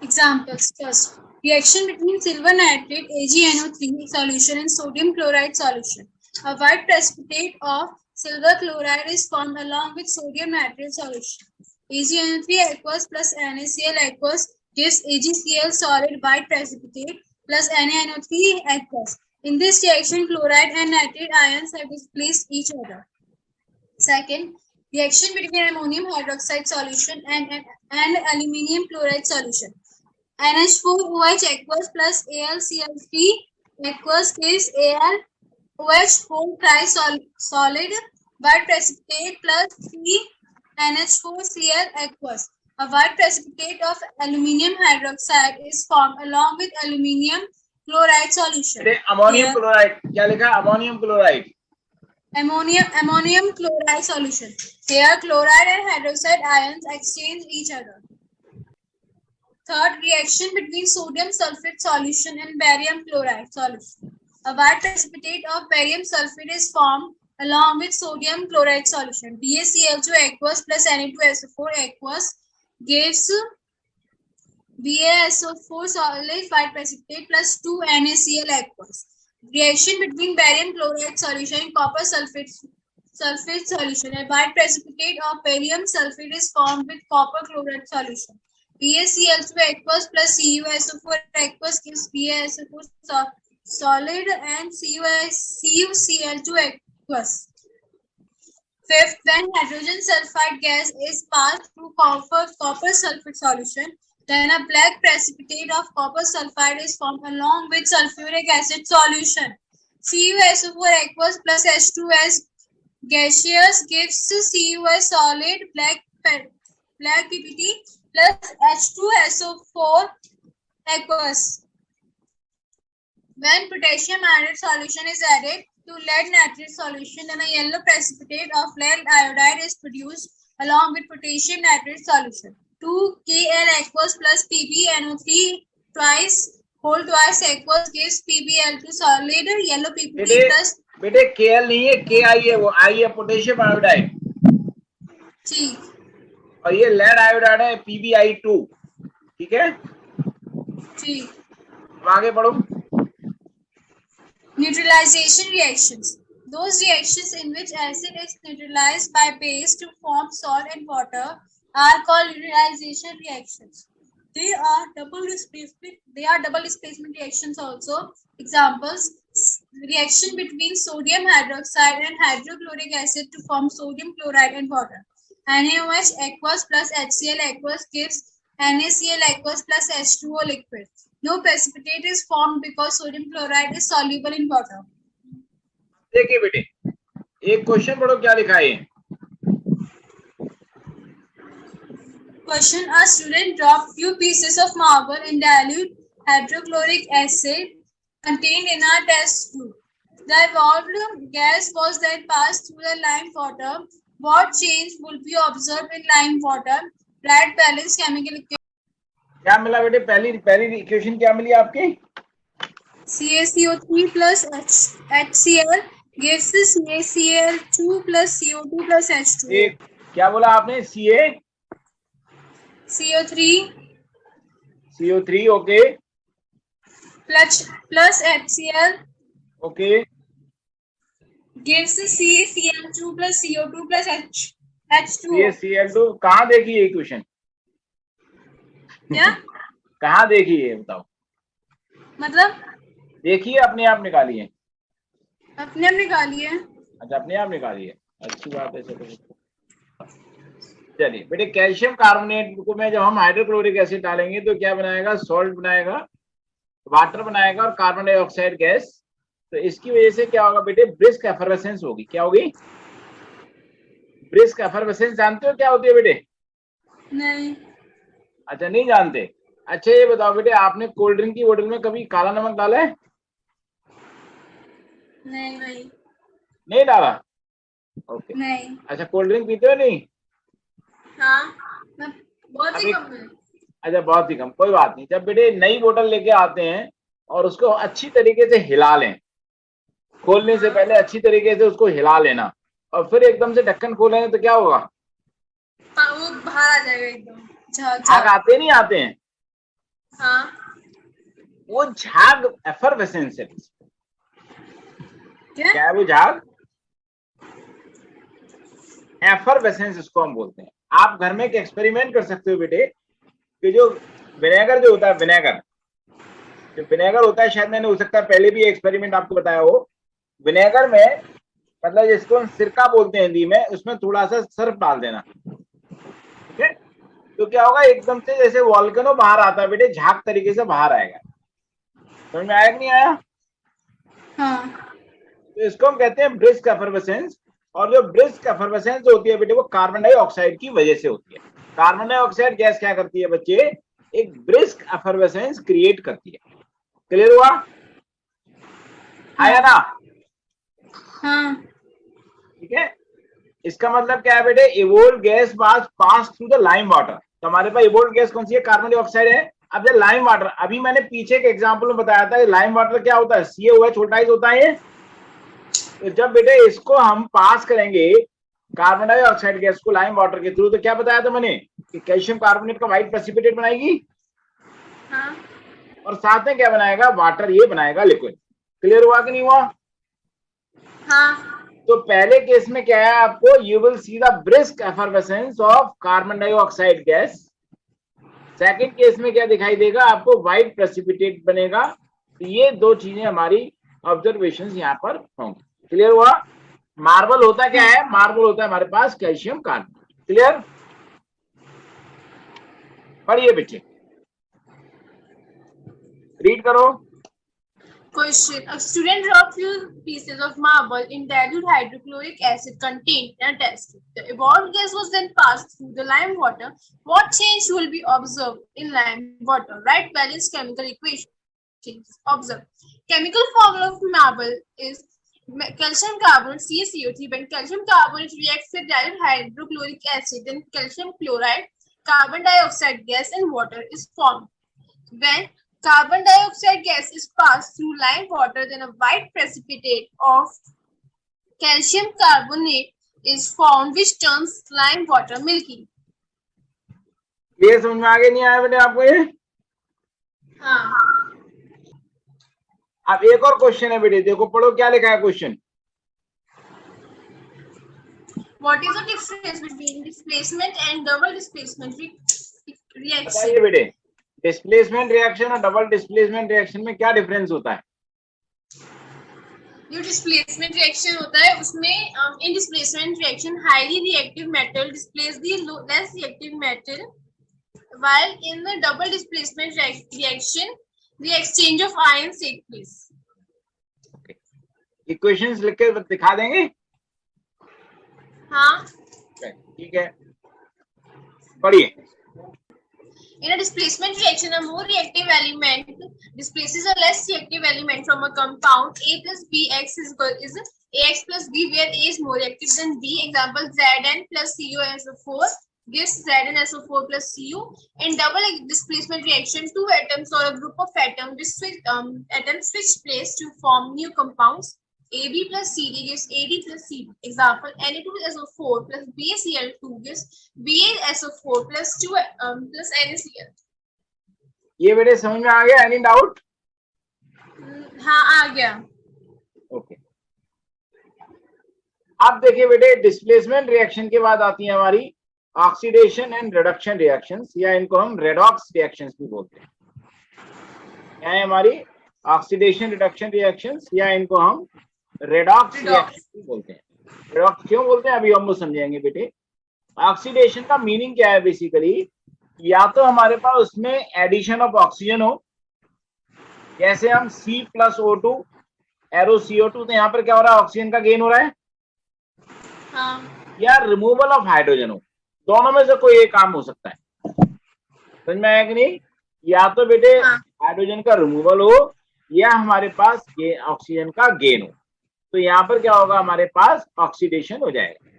Examples. First, reaction between silver nitrate AgNO3 solution and sodium chloride solution. A white precipitate of silver chloride is formed along with sodium nitrate solution. AgNO3 aqueous plus NaCl aqueous gives AgCl solid white precipitate plus NaNO3 aqueous. In this reaction, chloride and nitrate ions have displaced each other. Second, reaction between ammonium hydroxide solution and aluminium chloride solution. NH4OH aqueous plus AlCl3 aqueous gives AlOH whole trisolid white precipitate plus 3NH4Cl aqueous. A white precipitate of aluminium hydroxide is formed along with aluminium chloride solution. Ammonium chloride क्या लिखा? Ammonium chloride, ammonium chloride solution. Here chloride and hydroxide ions exchange each other. Third, reaction between sodium sulfate solution and barium chloride solution. A white precipitate of barium sulfate is formed along with sodium chloride solution. BaCl2 aqueous plus Na2SO4 aqueous gives BaSO4 solid white precipitate plus 2 NaCl aqueous. Reaction between barium chloride solution and copper sulfate solution. A white precipitate of barium sulfate is formed with copper chloride solution. BaCl2 aqueous plus CuSO4 aqueous gives BaSO4 solid and CuCl2 aqueous. Fifth, when hydrogen sulfide gas is passed through copper sulfate solution, then a black precipitate of copper sulfide is formed along with sulfuric acid solution. CuSO4 aqueous plus H2S gaseous gives CuS solid black PPT plus H2SO4 aqueous. When potassium iodide solution is added to lead nitrate solution, then a yellow precipitate of lead iodide is produced along with potassium nitrate solution. 2Kl aqueous plus PbNO3 twice aqueous gives PbL2 solid yellow PPT plus बेटे Kl नहीं है, Ki है, वो I है पोटेशियम आयोडाइड, ठीक, और ये लेड आयोडाइड है PbI2, ठीक है। ठीक। अब आगे बढ़ो। Neutralization reactions. Those reactions in which acid is neutralized by base to form salt and water are called neutralization reactions. They are double displacement reactions also. Examples: reaction between sodium hydroxide and hydrochloric acid to form sodium chloride and water. NaOH aqueous plus HCl aqueous gives NaCl aqueous plus H2O liquid. No precipitate is formed because sodium chloride is soluble in water. देखिए बेटे, एक क्वेश्चन पढ़ो, क्या लिखा है? Question: a student dropped few pieces of marble in dilute hydrochloric acid contained in a test tube. The evolved gas was then passed through the lime water. What change will be observed in lime water? Write balanced chemical equation. क्या मिला बेटे? पहली इक्वेशन क्या मिली आपकी? CaCO3 plus HCl gives CaCl2 plus CO2 plus H2O. क्या बोला आपने? CO3 okay, plus HCl okay, gives CaCl2 plus CO2 plus H2O. CaCl2 कहाँ देखी है इक्वेशन? क्या कहाँ देखी है बताओ? मतलब? देखिए, अपने आप निकाली है। अपने आप निकाली है। अच्छा, अपने आप निकाली है, अच्छी बात है। चलिए बेटे, कैल्शियम कार्बोनेट को में जब हम हाइड्रोक्लोरिक एसिड डालेंगे तो क्या बनाएगा? सॉल्ट बनाएगा, वाटर बनाएगा और कार्बन डाइऑक्साइड गैस। तो इसकी वजह से क्या होगा बेटे? ब्रिस्क एफरवेसेंस होगी। क्या होगी? ब्रिस्क एफरवेसेंस जानते हो क्या होती है बेटे? नहीं। अच्छा, नहीं जानते। अच्छा ये बताओ बेटे, आपने कोल्ड ड्रिंक की बोतल में कभी काला नमक डाला है? नहीं डाला, ओके। नहीं। अच्छा, कोल्ड ड्रिंक पीते हो? नहीं। हाँ, बहुत ही कम है। अच्छा, बहुत ही कम, कोई बात नहीं। जब बेटे नई बोतल लेके आते हैं और उसको अच्छी तरीके से हिला लें, खोलने से पहले अच्छी तरीके से उसको हिला लेना, और फिर एकदम से ढक्कन खोलेंगे तो क्या होगा? वो बाहर आ जाएगा एकदम। झाग आते नहीं आते हैं? हाँ। वो झाग एफरवेसेंस है। क्या है वो झाग? एफरवेसेंस इसको हम बोलते हैं। आप घर में एक एक्सपेरिमेंट कर सकते हो बेटे, कि जो विनेगर जो होता है, विनेगर होता है, शायद मैंने हो सकता है पहले भी एक्सपेरिमेंट आपको बताया हो। विनेगर में मतलब जिसको हम सिरका बोलते हैं हिंदी में, उसमें थोड़ा सा सर्फ डाल देना, ठीक है? तो क्या होगा? एकदम से जैसे वॉल्केनो बाहर आता है बेटे, झाग तरीके से बाहर आएगा। समझ में आया कि नहीं आया? हाँ। तो इसको हम कहते हैं ब्रिस्क एफरवेसेंस। और जो ब्रिस्क एफरवेसेंस होती है बेटे, वो कार्बन डाइऑक्साइड की वजह से होती है। कार्बन डाइऑक्साइड गैस क्या करती है बच्चे? एक ब्रिस्क एफरवेसेंस क्रिएट करती है। क्लियर हुआ? आया ना? हाँ। ठीक है। इसका मतलब क्या है बेटे? Evolve gas pass through the lime water. तो हमारे पास इवोल्व गैस कौन सी है? कार्बन डाइऑक्साइड है। अब जब लाइम वाटर, अभी मैंने पीछे के एग्जांपल में बताया था, लाइम वाटर क्या होता है? CaOH छोटा ही होता है। तो जब बेटे इसको हम पास करेंगे कार्बन डाइऑक्साइड गैस को लाइम वाटर के थ्रू, तो क्या बताया था मैंने कि कैल्शियम कार्बोनेट का व्हाइट प्रेसिपिटेट बनाएगी। हाँ। और साथ में क्या बनाएगा? वाटर, ये बनाएगा लिक्विड। क्लियर हुआ कि नहीं हुआ? हाँ। तो पहले केस में क्या है आपको? You will see the brisk effervescence of carbon dioxide gas. Second case में क्या दिखाई देगा आपको? व्हाइट प्रेसिपिटेट बनेगा। तो ये दो चीजें हमारी ऑब्जर्वेशंस यहाँ पर होंगी। क्लियर हुआ? मार्बल होता क्या है? मार्बल होता है हमारे पास कैल्शियम कार्बोनेट। क्लियर? पढ़िए बच्चे, रीड करो। Question: a student dropped few pieces of marble in dilute hydrochloric acid contained in a test tube. The evolved gas was then passed through the lime water. What change will be observed in lime water? Write balanced chemical equations. Observe. Chemical formula of marble is calcium carbonate CaCO3. When calcium carbonate reacts with dilute hydrochloric acid, then calcium chloride carbon dioxide gas and water is formed. When carbon dioxide gas is passed through lime water, then a white precipitate of calcium carbonate is formed, which turns lime water milky. ये समझ में आगे नहीं आया बेटे आपको ये? हाँ. अब एक और क्वेश्चन है बेटे, देखो पढ़ो क्या लिखा है question. What is the difference between displacement and double displacement reaction? बताइए बेटे, डिस्प्लेसमेंट रिएक्शन और डबल डिस्प्लेसमेंट रिएक्शन में क्या डिफरेंस होता है? जो डिस्प्लेसमेंट रिएक्शन होता है उसमें इन displacement reaction highly reactive metal displace the less reactive metal, while in the double displacement reaction the exchange of ions take place. Equations लिख के दिखा देंगे? हाँ. ठीक है, पढ़िए. In a displacement reaction, a more reactive element displaces a less reactive element from a compound. A plus Bx is Ax plus B, where A is more reactive than B. Example: Zn plus CuSO4 gives ZnSO4 plus Cu. In double displacement reaction, two atoms or a group of atoms switch place to form new compounds. AB plus CD gives AD plus CD. Example: Na2SO4 plus BaCl2 gives BaSO4 plus plus NaCl. ये बेटे समझ में आ गया? Any doubt? हाँ, आ गया. ओके. अब देखिए बेटे, डिस्प्लेसमेंट रिएक्शन के बाद आती है हमारी ऑक्सीडेशन एंड रिडक्शन रिएक्शंस, या इनको हम रेडॉक्स रिएक्शंस भी बोलते हैं. क्या है हमारी? ऑक्सीडेशन रिडक्शन रिएक्शंस, या इनको हम रेडॉक्स रिएक्शन भी बोलते हैं. रेडॉक्स क्यों बोलते हैं अभी हम वो समझेंगे बेटे. ऑक्सीडेशन का मीनिंग क्या है बेसिकली? या तो हमारे पास उसमें एडिशन ऑफ ऑक्सीजन हो, जैसे हम C plus O2 arrow CO2, तो यहाँ पर क्या हो रहा है? ऑक्सीजन का गेन हो रहा है. हाँ. या रिमूवल ऑफ हाइड्रोजन हो. दोनों में से कोई एक काम हो सकता है. समझ में आया कि नहीं? या तो बेटे हाइड्रोजन का रिमूवल हो, या हमारे पास ये ऑक्सीजन का गेन हो. तो यहाँ पर क्या होगा? हमारे पास ऑक्सीडेशन हो जाएगा.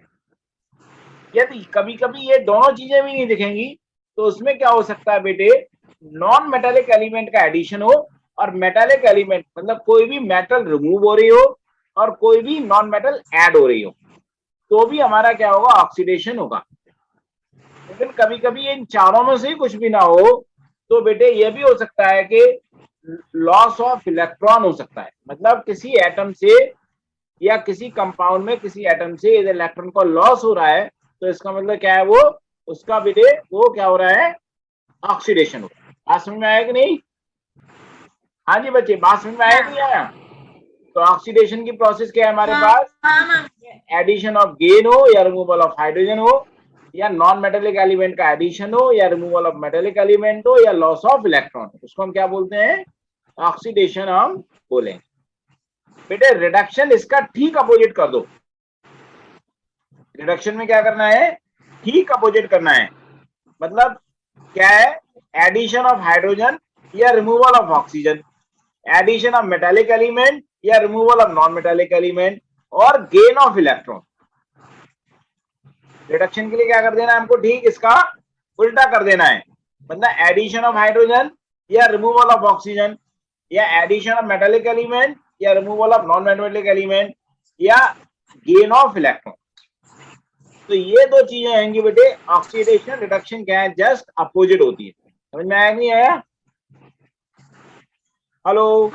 यदि कभी कभी ये दोनों चीजें भी नहीं दिखेंगी तो उसमें क्या हो सकता है बेटे? नॉन मेटालिक एलिमेंट का एडिशन हो, और मेटालिक एलिमेंट मतलब कोई भी मेटल रिमूव हो रही हो और कोई भी नॉन मेटल ऐड हो रही हो, तो भी हमारा क्या होगा? ऑक्सीडेशन होगा. लेकिन कभी कभी इन चारों में से ही कुछ भी ना हो तो बेटे ये भी हो सकता है कि लॉस ऑफ इलेक्ट्रॉन हो सकता है. मतलब किसी एटम से या किसी कंपाउंड में किसी एटम से यदि इलेक्ट्रॉन को लॉस हो रहा है तो इसका मतलब क्या है? वो उसका बेटे वो क्या हो रहा है? ऑक्सीडेशन हो रहा है. बात समझ में आया कि नहीं? हाँ जी बच्चे, बात समझ में आया कि नहीं आया? तो ऑक्सीडेशन की प्रोसेस क्या है हमारे पास? एडिशन ऑफ गेन हो, या रिमूवल ऑफ हाइड्रोजन हो, या नॉन मेटालिक एलिमेंट का एडिशन हो, या रिमूवल ऑफ मेटालिक एलिमेंट हो, या लॉस ऑफ इलेक्ट्रॉन. उसको हम क्या बोलते हैं? ऑक्सीडेशन हम बोलेंगे. बेटे रिडक्शन इसका ठीक अपोजिट कर दो. रिडक्शन में क्या करना है? ठीक अपोजिट करना है. मतलब क्या है? एडिशन ऑफ हाइड्रोजन या removal of oxygen, addition of metallic element या removal of non metallic element, और गेन ऑफ इलेक्ट्रॉन. रिडक्शन के लिए क्या कर देना है हमको? ठीक इसका उल्टा कर देना है. मतलब एडिशन ऑफ हाइड्रोजन या रिमूवल ऑफ ऑक्सीजन, या एडिशन ऑफ मेटालिक एलिमेंट या removal of non metallic element, या गेन ऑफ इलेक्ट्रॉन. तो ये दो चीजें आएंगी बेटे. ऑक्सीडेशन रिडक्शन क्या है? जस्ट अपोजिट होती है. समझ में आया नहीं आया? हेलो.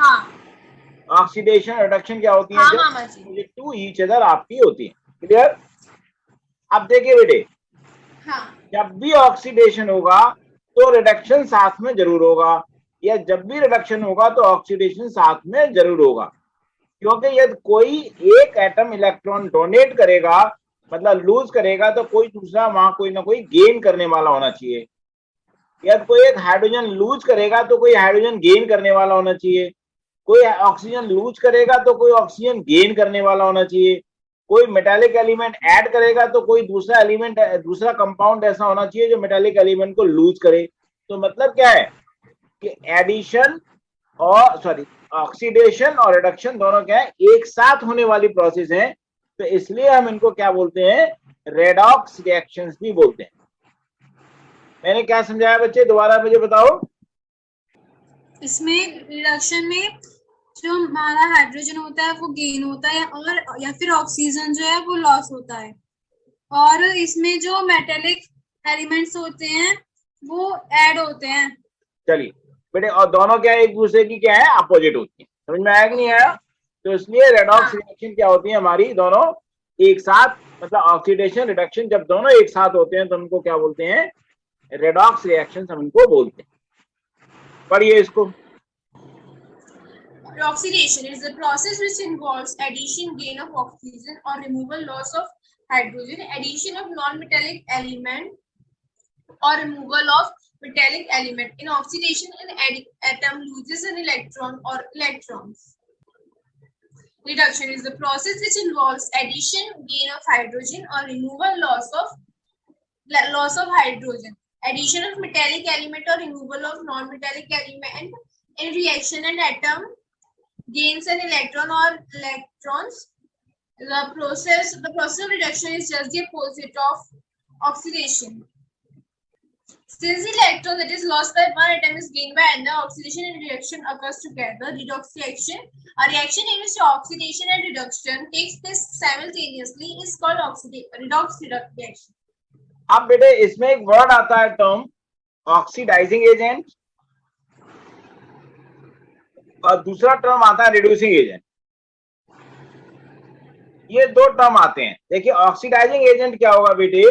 ऑक्सीडेशन रिडक्शन क्या होती है? टू ईच अदर आपकी होती है. क्लियर? अब देखिए बेटे, जब भी ऑक्सीडेशन होगा तो रिडक्शन साथ में जरूर होगा, या जब भी रिडक्शन होगा तो ऑक्सीडेशन साथ में जरूर होगा. क्योंकि यदि कोई एक एटम इलेक्ट्रॉन डोनेट करेगा मतलब लूज करेगा तो कोई दूसरा वहां कोई ना कोई गेन करने वाला होना चाहिए. यदि कोई एक हाइड्रोजन लूज करेगा तो कोई हाइड्रोजन गेन करने वाला होना चाहिए. कोई ऑक्सीजन लूज करेगा तो कोई ऑक्सीजन गेन करने वाला होना चाहिए. कोई मेटालिक एलिमेंट ऐड करेगा तो कोई दूसरा एलिमेंट दूसरा कंपाउंड ऐसा होना चाहिए जो मेटालिक एलिमेंट को लूज करे. तो मतलब क्या है कि एडिशन और ऑक्सीडेशन और रिडक्शन दोनों क्या है? एक साथ होने वाली प्रोसेस है. तो इसलिए हम इनको क्या बोलते हैं? रेडॉक्स रिएक्शंस भी बोलते हैं. मैंने क्या समझाया बच्चे, दोबारा मुझे बताओ। इसमें रिडक्शन में जो हमारा हाइड्रोजन होता है वो गेन होता है, और या फिर ऑक्सीजन जो है वो लॉस होता है। और इसमें जो मेटेलिक एलिमेंट्स होते हैं वो ऐड होते हैं। चलिए बेटे, और दोनों क्या एक दूसरे की क्या है, अपोजिट होती है। समझ में आया कि नहीं आया? तो इसलिए रेडॉक्स हाँ, रिएक्शन क्या होती है हमारी, दोनों एक साथ, मतलब ऑक्सीडेशन रिडक्शन जब दोनों एक साथ होते हैं तो उनको क्या बोलते हैं, रेडॉक्स रिएक्शन हम इनको बोलते हैं। पढ़िए इसको। Oxidation is the process which involves addition, gain of oxygen, or removal, loss of hydrogen, addition of non-metallic element, or removal of metallic element. In oxidation, an atom loses an electron or electrons. Reduction is the process which involves addition, gain of hydrogen, or removal, loss of hydrogen, addition of metallic element or removal of non-metallic element. In reaction, an atom gains an electron or electrons. The process of reduction is just the opposite of oxidation. Since the electron that is lost by one atom is gained by another, oxidation and reduction occurs together. Redox reaction, a reaction in which oxidation and reduction takes place simultaneously, is called redox reaction. अब बेटे इसमें एक वर्ड आता है, टर्म ऑक्सीडाइजिंग एजेंट, और दूसरा टर्म आता है रिड्यूसिंग एजेंट। ये दो टर्म आते हैं। देखिए ऑक्सीडाइजिंग एजेंट क्या होगा बेटे,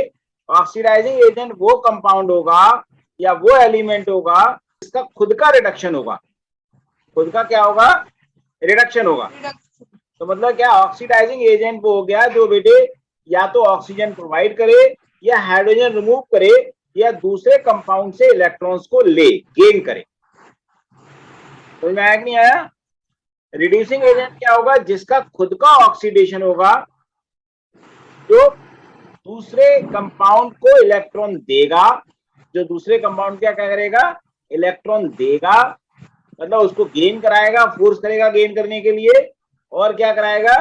ऑक्सीडाइजिंग एजेंट वो कंपाउंड होगा या वो एलिमेंट होगा जिसका खुद का रिडक्शन होगा। खुद का क्या होगा, रिडक्शन होगा। तो मतलब क्या, ऑक्सीडाइजिंग एजेंट वो हो गया जो बेटे या तो ऑक्सीजन प्रोवाइड करे या हाइड्रोजन रिमूव करे या दूसरे कंपाउंड से इलेक्ट्रॉन्स को ले, गेन करे। समझ में आया कि नहीं आया? रिड्यूसिंग एजेंट क्या होगा, जिसका खुद का ऑक्सीडेशन होगा, जो दूसरे कंपाउंड को इलेक्ट्रॉन देगा, जो दूसरे कंपाउंड क्या करेगा, इलेक्ट्रॉन देगा, मतलब उसको गेन कराएगा, फोर्स करेगा गेन करने के लिए, और क्या कराएगा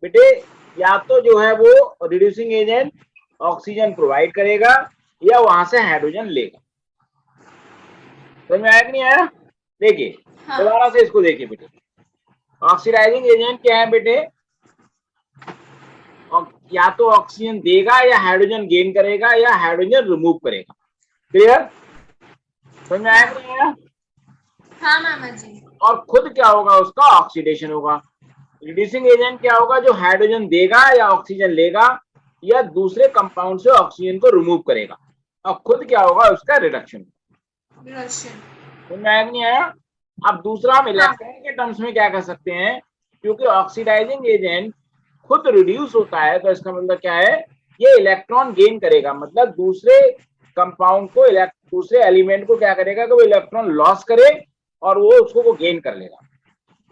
बेटे, या तो जो है वो रिड्यूसिंग एजेंट ऑक्सीजन प्रोवाइड करेगा या वहां से हाइड्रोजन लेगा। समझ में आया कि नहीं आया? देखिए दोबारा से इसको देखिए बेटे, ऑक्सीडाइजिंग एजेंट क्या है बेटे, या तो ऑक्सीजन देगा या हाइड्रोजन गेन करेगा या हाइड्रोजन रिमूव करेगा। क्लियर? समझ में आया कि नहीं आया? हाँ मामा जी। और खुद क्या होगा, उसका ऑक्सीडेशन होगा। रिड्यूसिंग एजेंट क्या होगा, जो हाइड्रोजन देगा या ऑक्सीजन लेगा या दूसरे कंपाउंड से ऑक्सीजन को रिमूव करेगा, और खुद क्या होगा, उसका रिडक्शन। समझ में आया कि नहीं आया? अब दूसरा हम इलेक्ट्रॉन के टर्म्स में क्या कर सकते हैं, क्योंकि ऑक्सीडाइजिंग एजेंट खुद रिड्यूस होता है तो इसका मतलब क्या है, ये इलेक्ट्रॉन गेन करेगा, मतलब दूसरे कंपाउंड को, दूसरे एलिमेंट को क्या करेगा कि वो इलेक्ट्रॉन लॉस करे और वो उसको वो गेन कर लेगा।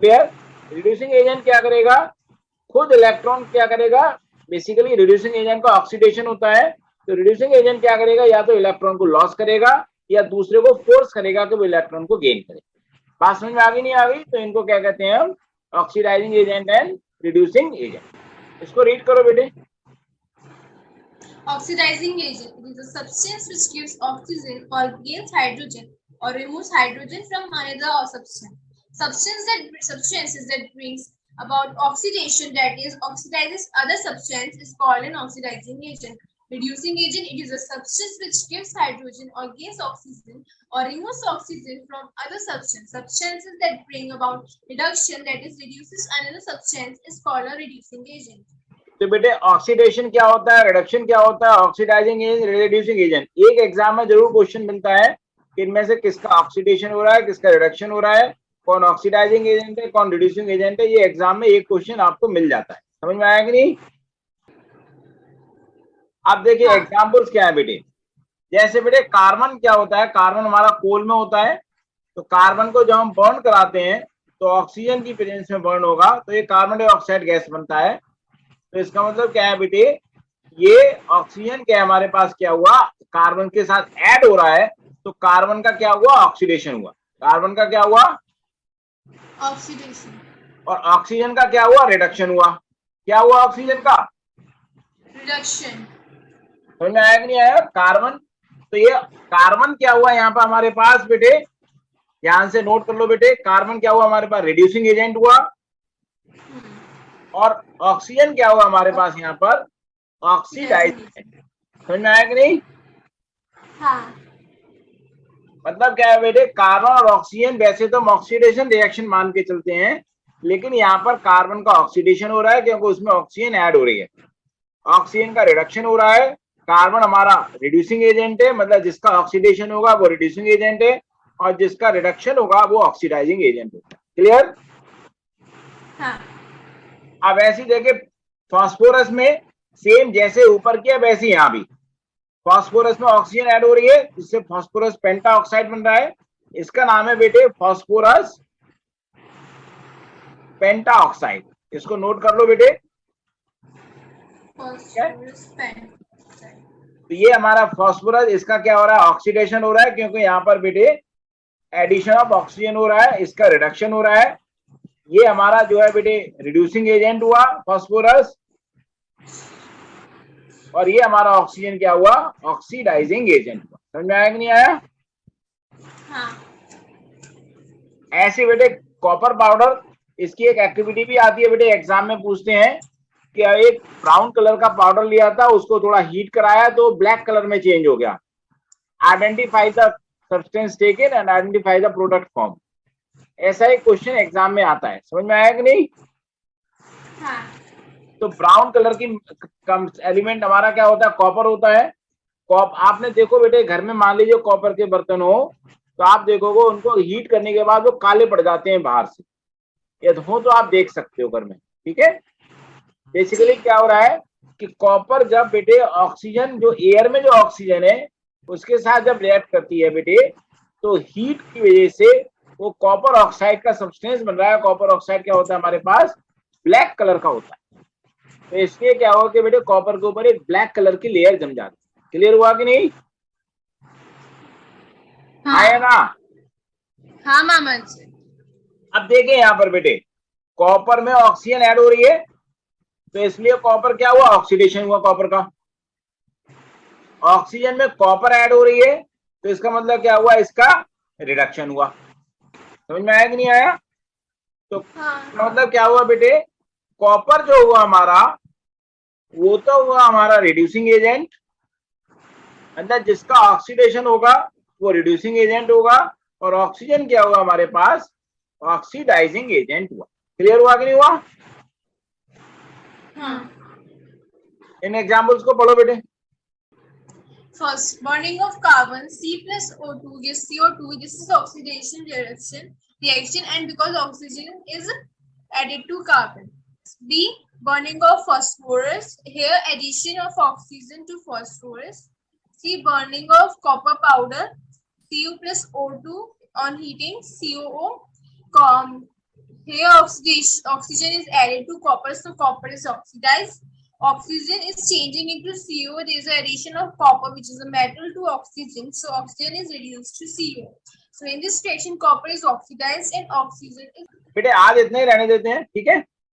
क्लियर? रिड्यूसिंग एजेंट क्या करेगा, खुद इलेक्ट्रॉन क्या करेगा, बेसिकली रिड्यूसिंग एजेंट का ऑक्सीडेशन होता है, तो रिड्यूसिंग एजेंट क्या करेगा, या तो इलेक्ट्रॉन को लॉस करेगा या दूसरे को फोर्स करेगा कि वो इलेक्ट्रॉन को गेन करे। बात समझ में आ गई नहीं आ गई? तो इनको क्या कहते हैं हम, oxidizing agent and reducing agent. इसको रीड करो बेटे। Oxidizing agent is a substance which gives oxygen or gains hydrogen or removes hydrogen from another substance. Substances that brings about oxidation, that is oxidizes other substance, is called an oxidizing agent. Reducing agent, it is a substance which gives hydrogen or gains oxygen or removes oxygen from other substance. Substances that bring about reduction, that is reduces another substance, is called a reducing agent. तो बेटे ऑक्सीडेशन क्या होता है, रिडक्शन क्या होता है, ऑक्सीडाइजिंग एजेंट, रिड्यूसिंग एजेंट। एक एग्जाम में जरूर क्वेश्चन बनता है कि इनमें से किसका ऑक्सीडेशन हो रहा है, किसका रिडक्शन हो रहा है, कौन ऑक्सीडाइजिंग एजेंट है, कौन रिड्यूसिंग एजेंट है। ये एग्जाम में एक क्वेश्चन आपको मिल जाता है। समझ में आया कि नहीं? अब देखिए एग्जाम्पल्स क्या है बेटे, जैसे बेटे कार्बन क्या होता है, कार्बन हमारा कोल में होता है, तो कार्बन को जब हम बर्न कराते हैं तो ऑक्सीजन की प्रेजेंस में बर्न होगा, तो ये कार्बन डाइऑक्साइड गैस बनता है। तो इसका मतलब क्या है बेटे, ये ऑक्सीजन क्या हमारे पास क्या हुआ, कार्बन के साथ ऐड हो रहा है, तो कार्बन का क्या हुआ, ऑक्सीडेशन हुआ। कार्बन का क्या हुआ, ऑक्सीडेशन। और ऑक्सीजन का क्या हुआ, रिडक्शन हुआ। क्या हुआ ऑक्सीजन का, रिडक्शन। समझ में आया कि नहीं आया? कार्बन तो ये कार्बन क्या हुआ यहाँ पर हमारे पास बेटे, ध्यान से नोट कर लो बेटे, कार्बन क्या हुआ हमारे पास, रिड्यूसिंग एजेंट हुआ, और ऑक्सीजन क्या हुआ हमारे पास यहाँ पर, ऑक्सीडाइजिंग एजेंट। समझ में आया कि नहीं? हाँ। मतलब क्या है बेटे, कार्बन और ऑक्सीजन वैसे तो हम ऑक्सीडेशन रिएक्शन मान के चलते हैं, लेकिन यहाँ पर कार्बन का ऑक्सीडेशन हो रहा है क्योंकि उसमें ऑक्सीजन ऐड हो रही है, ऑक्सीजन का रिडक्शन हो रहा है। कार्बन हमारा रिड्यूसिंग एजेंट है, मतलब जिसका ऑक्सीडेशन होगा वो रिड्यूसिंग एजेंट है, और जिसका रिडक्शन होगा वो ऑक्सीडाइजिंग एजेंट होगा। क्लियर? हाँ। अब ऐसे देखे फास्फोरस में सेम जैसे ऊपर किया वैसे यहाँ भी फास्फोरस में ऑक्सीजन ऐड हो रही है, जिससे फास्फोरस पेंटा ऑक्साइड बन रहा है। इसका नाम है बेटे फास्फोरस पेंटा ऑक्साइड। इसको नोट कर लो बेटे। तो ये हमारा फास्फोरस, इसका क्या हो रहा है, ऑक्सीडेशन हो रहा है, क्योंकि यहाँ पर बेटे एडिशन ऑफ ऑक्सीजन हो रहा है, इसका रिडक्शन हो रहा है। ये हमारा जो है बेटे रिड्यूसिंग एजेंट हुआ फास्फोरस, और ये हमारा ऑक्सीजन क्या हुआ, ऑक्सीडाइजिंग एजेंट हुआ। समझ में आया कि नहीं आया? हाँ। ऐसे बेटे कॉपर पाउडर, इसकी एक एक्टिविटी भी आती है बेटे, एग्जाम में पूछते हैं कि एक ब्राउन कलर का पाउडर लिया था, उसको थोड़ा हीट कराया तो ब्लैक कलर में चेंज हो गया। Identify the substance taken and identify the product form. ऐसा एक क्वेश्चन एग्जाम में आता है। समझ में आया कि नहीं? हाँ। तो ब्राउन कलर की एलिमेंट हमारा क्या होता है, कॉपर होता है। आपने देखो बेटे घर में मान लीजिए कॉपर के बर्तन हो, तो आप देखोगे उनको हीट करने के बाद वो काले पड़ जाते हैं बाहर से, यदि हो तो आप देख सकते हो घर में। ठीक है, बेसिकली क्या हो रहा है कि कॉपर जब बेटे ऑक्सीजन, जो एयर में जो ऑक्सीजन है उसके साथ जब रिएक्ट करती है बेटे, तो हीट की वजह से वो कॉपर ऑक्साइड का सब्सटेंस बन रहा है। कॉपर ऑक्साइड क्या होता है हमारे पास, ब्लैक कलर का होता है। तो इसलिए क्या होगा कि बेटे कॉपर के ऊपर एक ब्लैक कलर की लेयर जम जाती है। क्लियर हुआ कि नहीं? हाँ। आया ना? हाँ मामा जी। अब देखें यहाँ पर बेटे, कॉपर में ऑक्सीजन ऐड हो रही है, तो इसलिए कॉपर क्या हुआ, ऑक्सीडेशन हुआ कॉपर का। ऑक्सीजन में कॉपर ऐड हो रही है, तो इसका मतलब क्या हुआ, इसका रिडक्शन हुआ। समझ में आया कि नहीं आया? तो मतलब क्या हुआ बेटे, कॉपर जो हुआ हमारा, वो तो हुआ हमारा रिड्यूसिंग एजेंट, मतलब जिसका ऑक्सीडेशन होगा वो रिड्यूसिंग एजेंट होगा, और ऑक्सीजन क्या हुआ हमारे पास, ऑक्सीडाइजिंग एजेंट हुआ। क्लियर हुआ कि नहीं हुआ? हाँ। इन एग्जांपल्स को पढ़ो बेटे। First, burning of carbon, C plus O2 gives CO2. This is oxidation reaction, and because oxygen is added to carbon. B, burning of phosphorus. Here, addition of oxygen to phosphorus. C, burning of copper powder. Cu plus O2 on heating, COO. Here, oxygen is added to copper, so copper is oxidized. Oxygen is changing into CO. There is an addition of copper, which is a metal, to oxygen. So oxygen is reduced to CO. So in this reaction, copper is oxidized and oxygen is. बेटे आज इतने ही रहने देते हैं, ठीक है?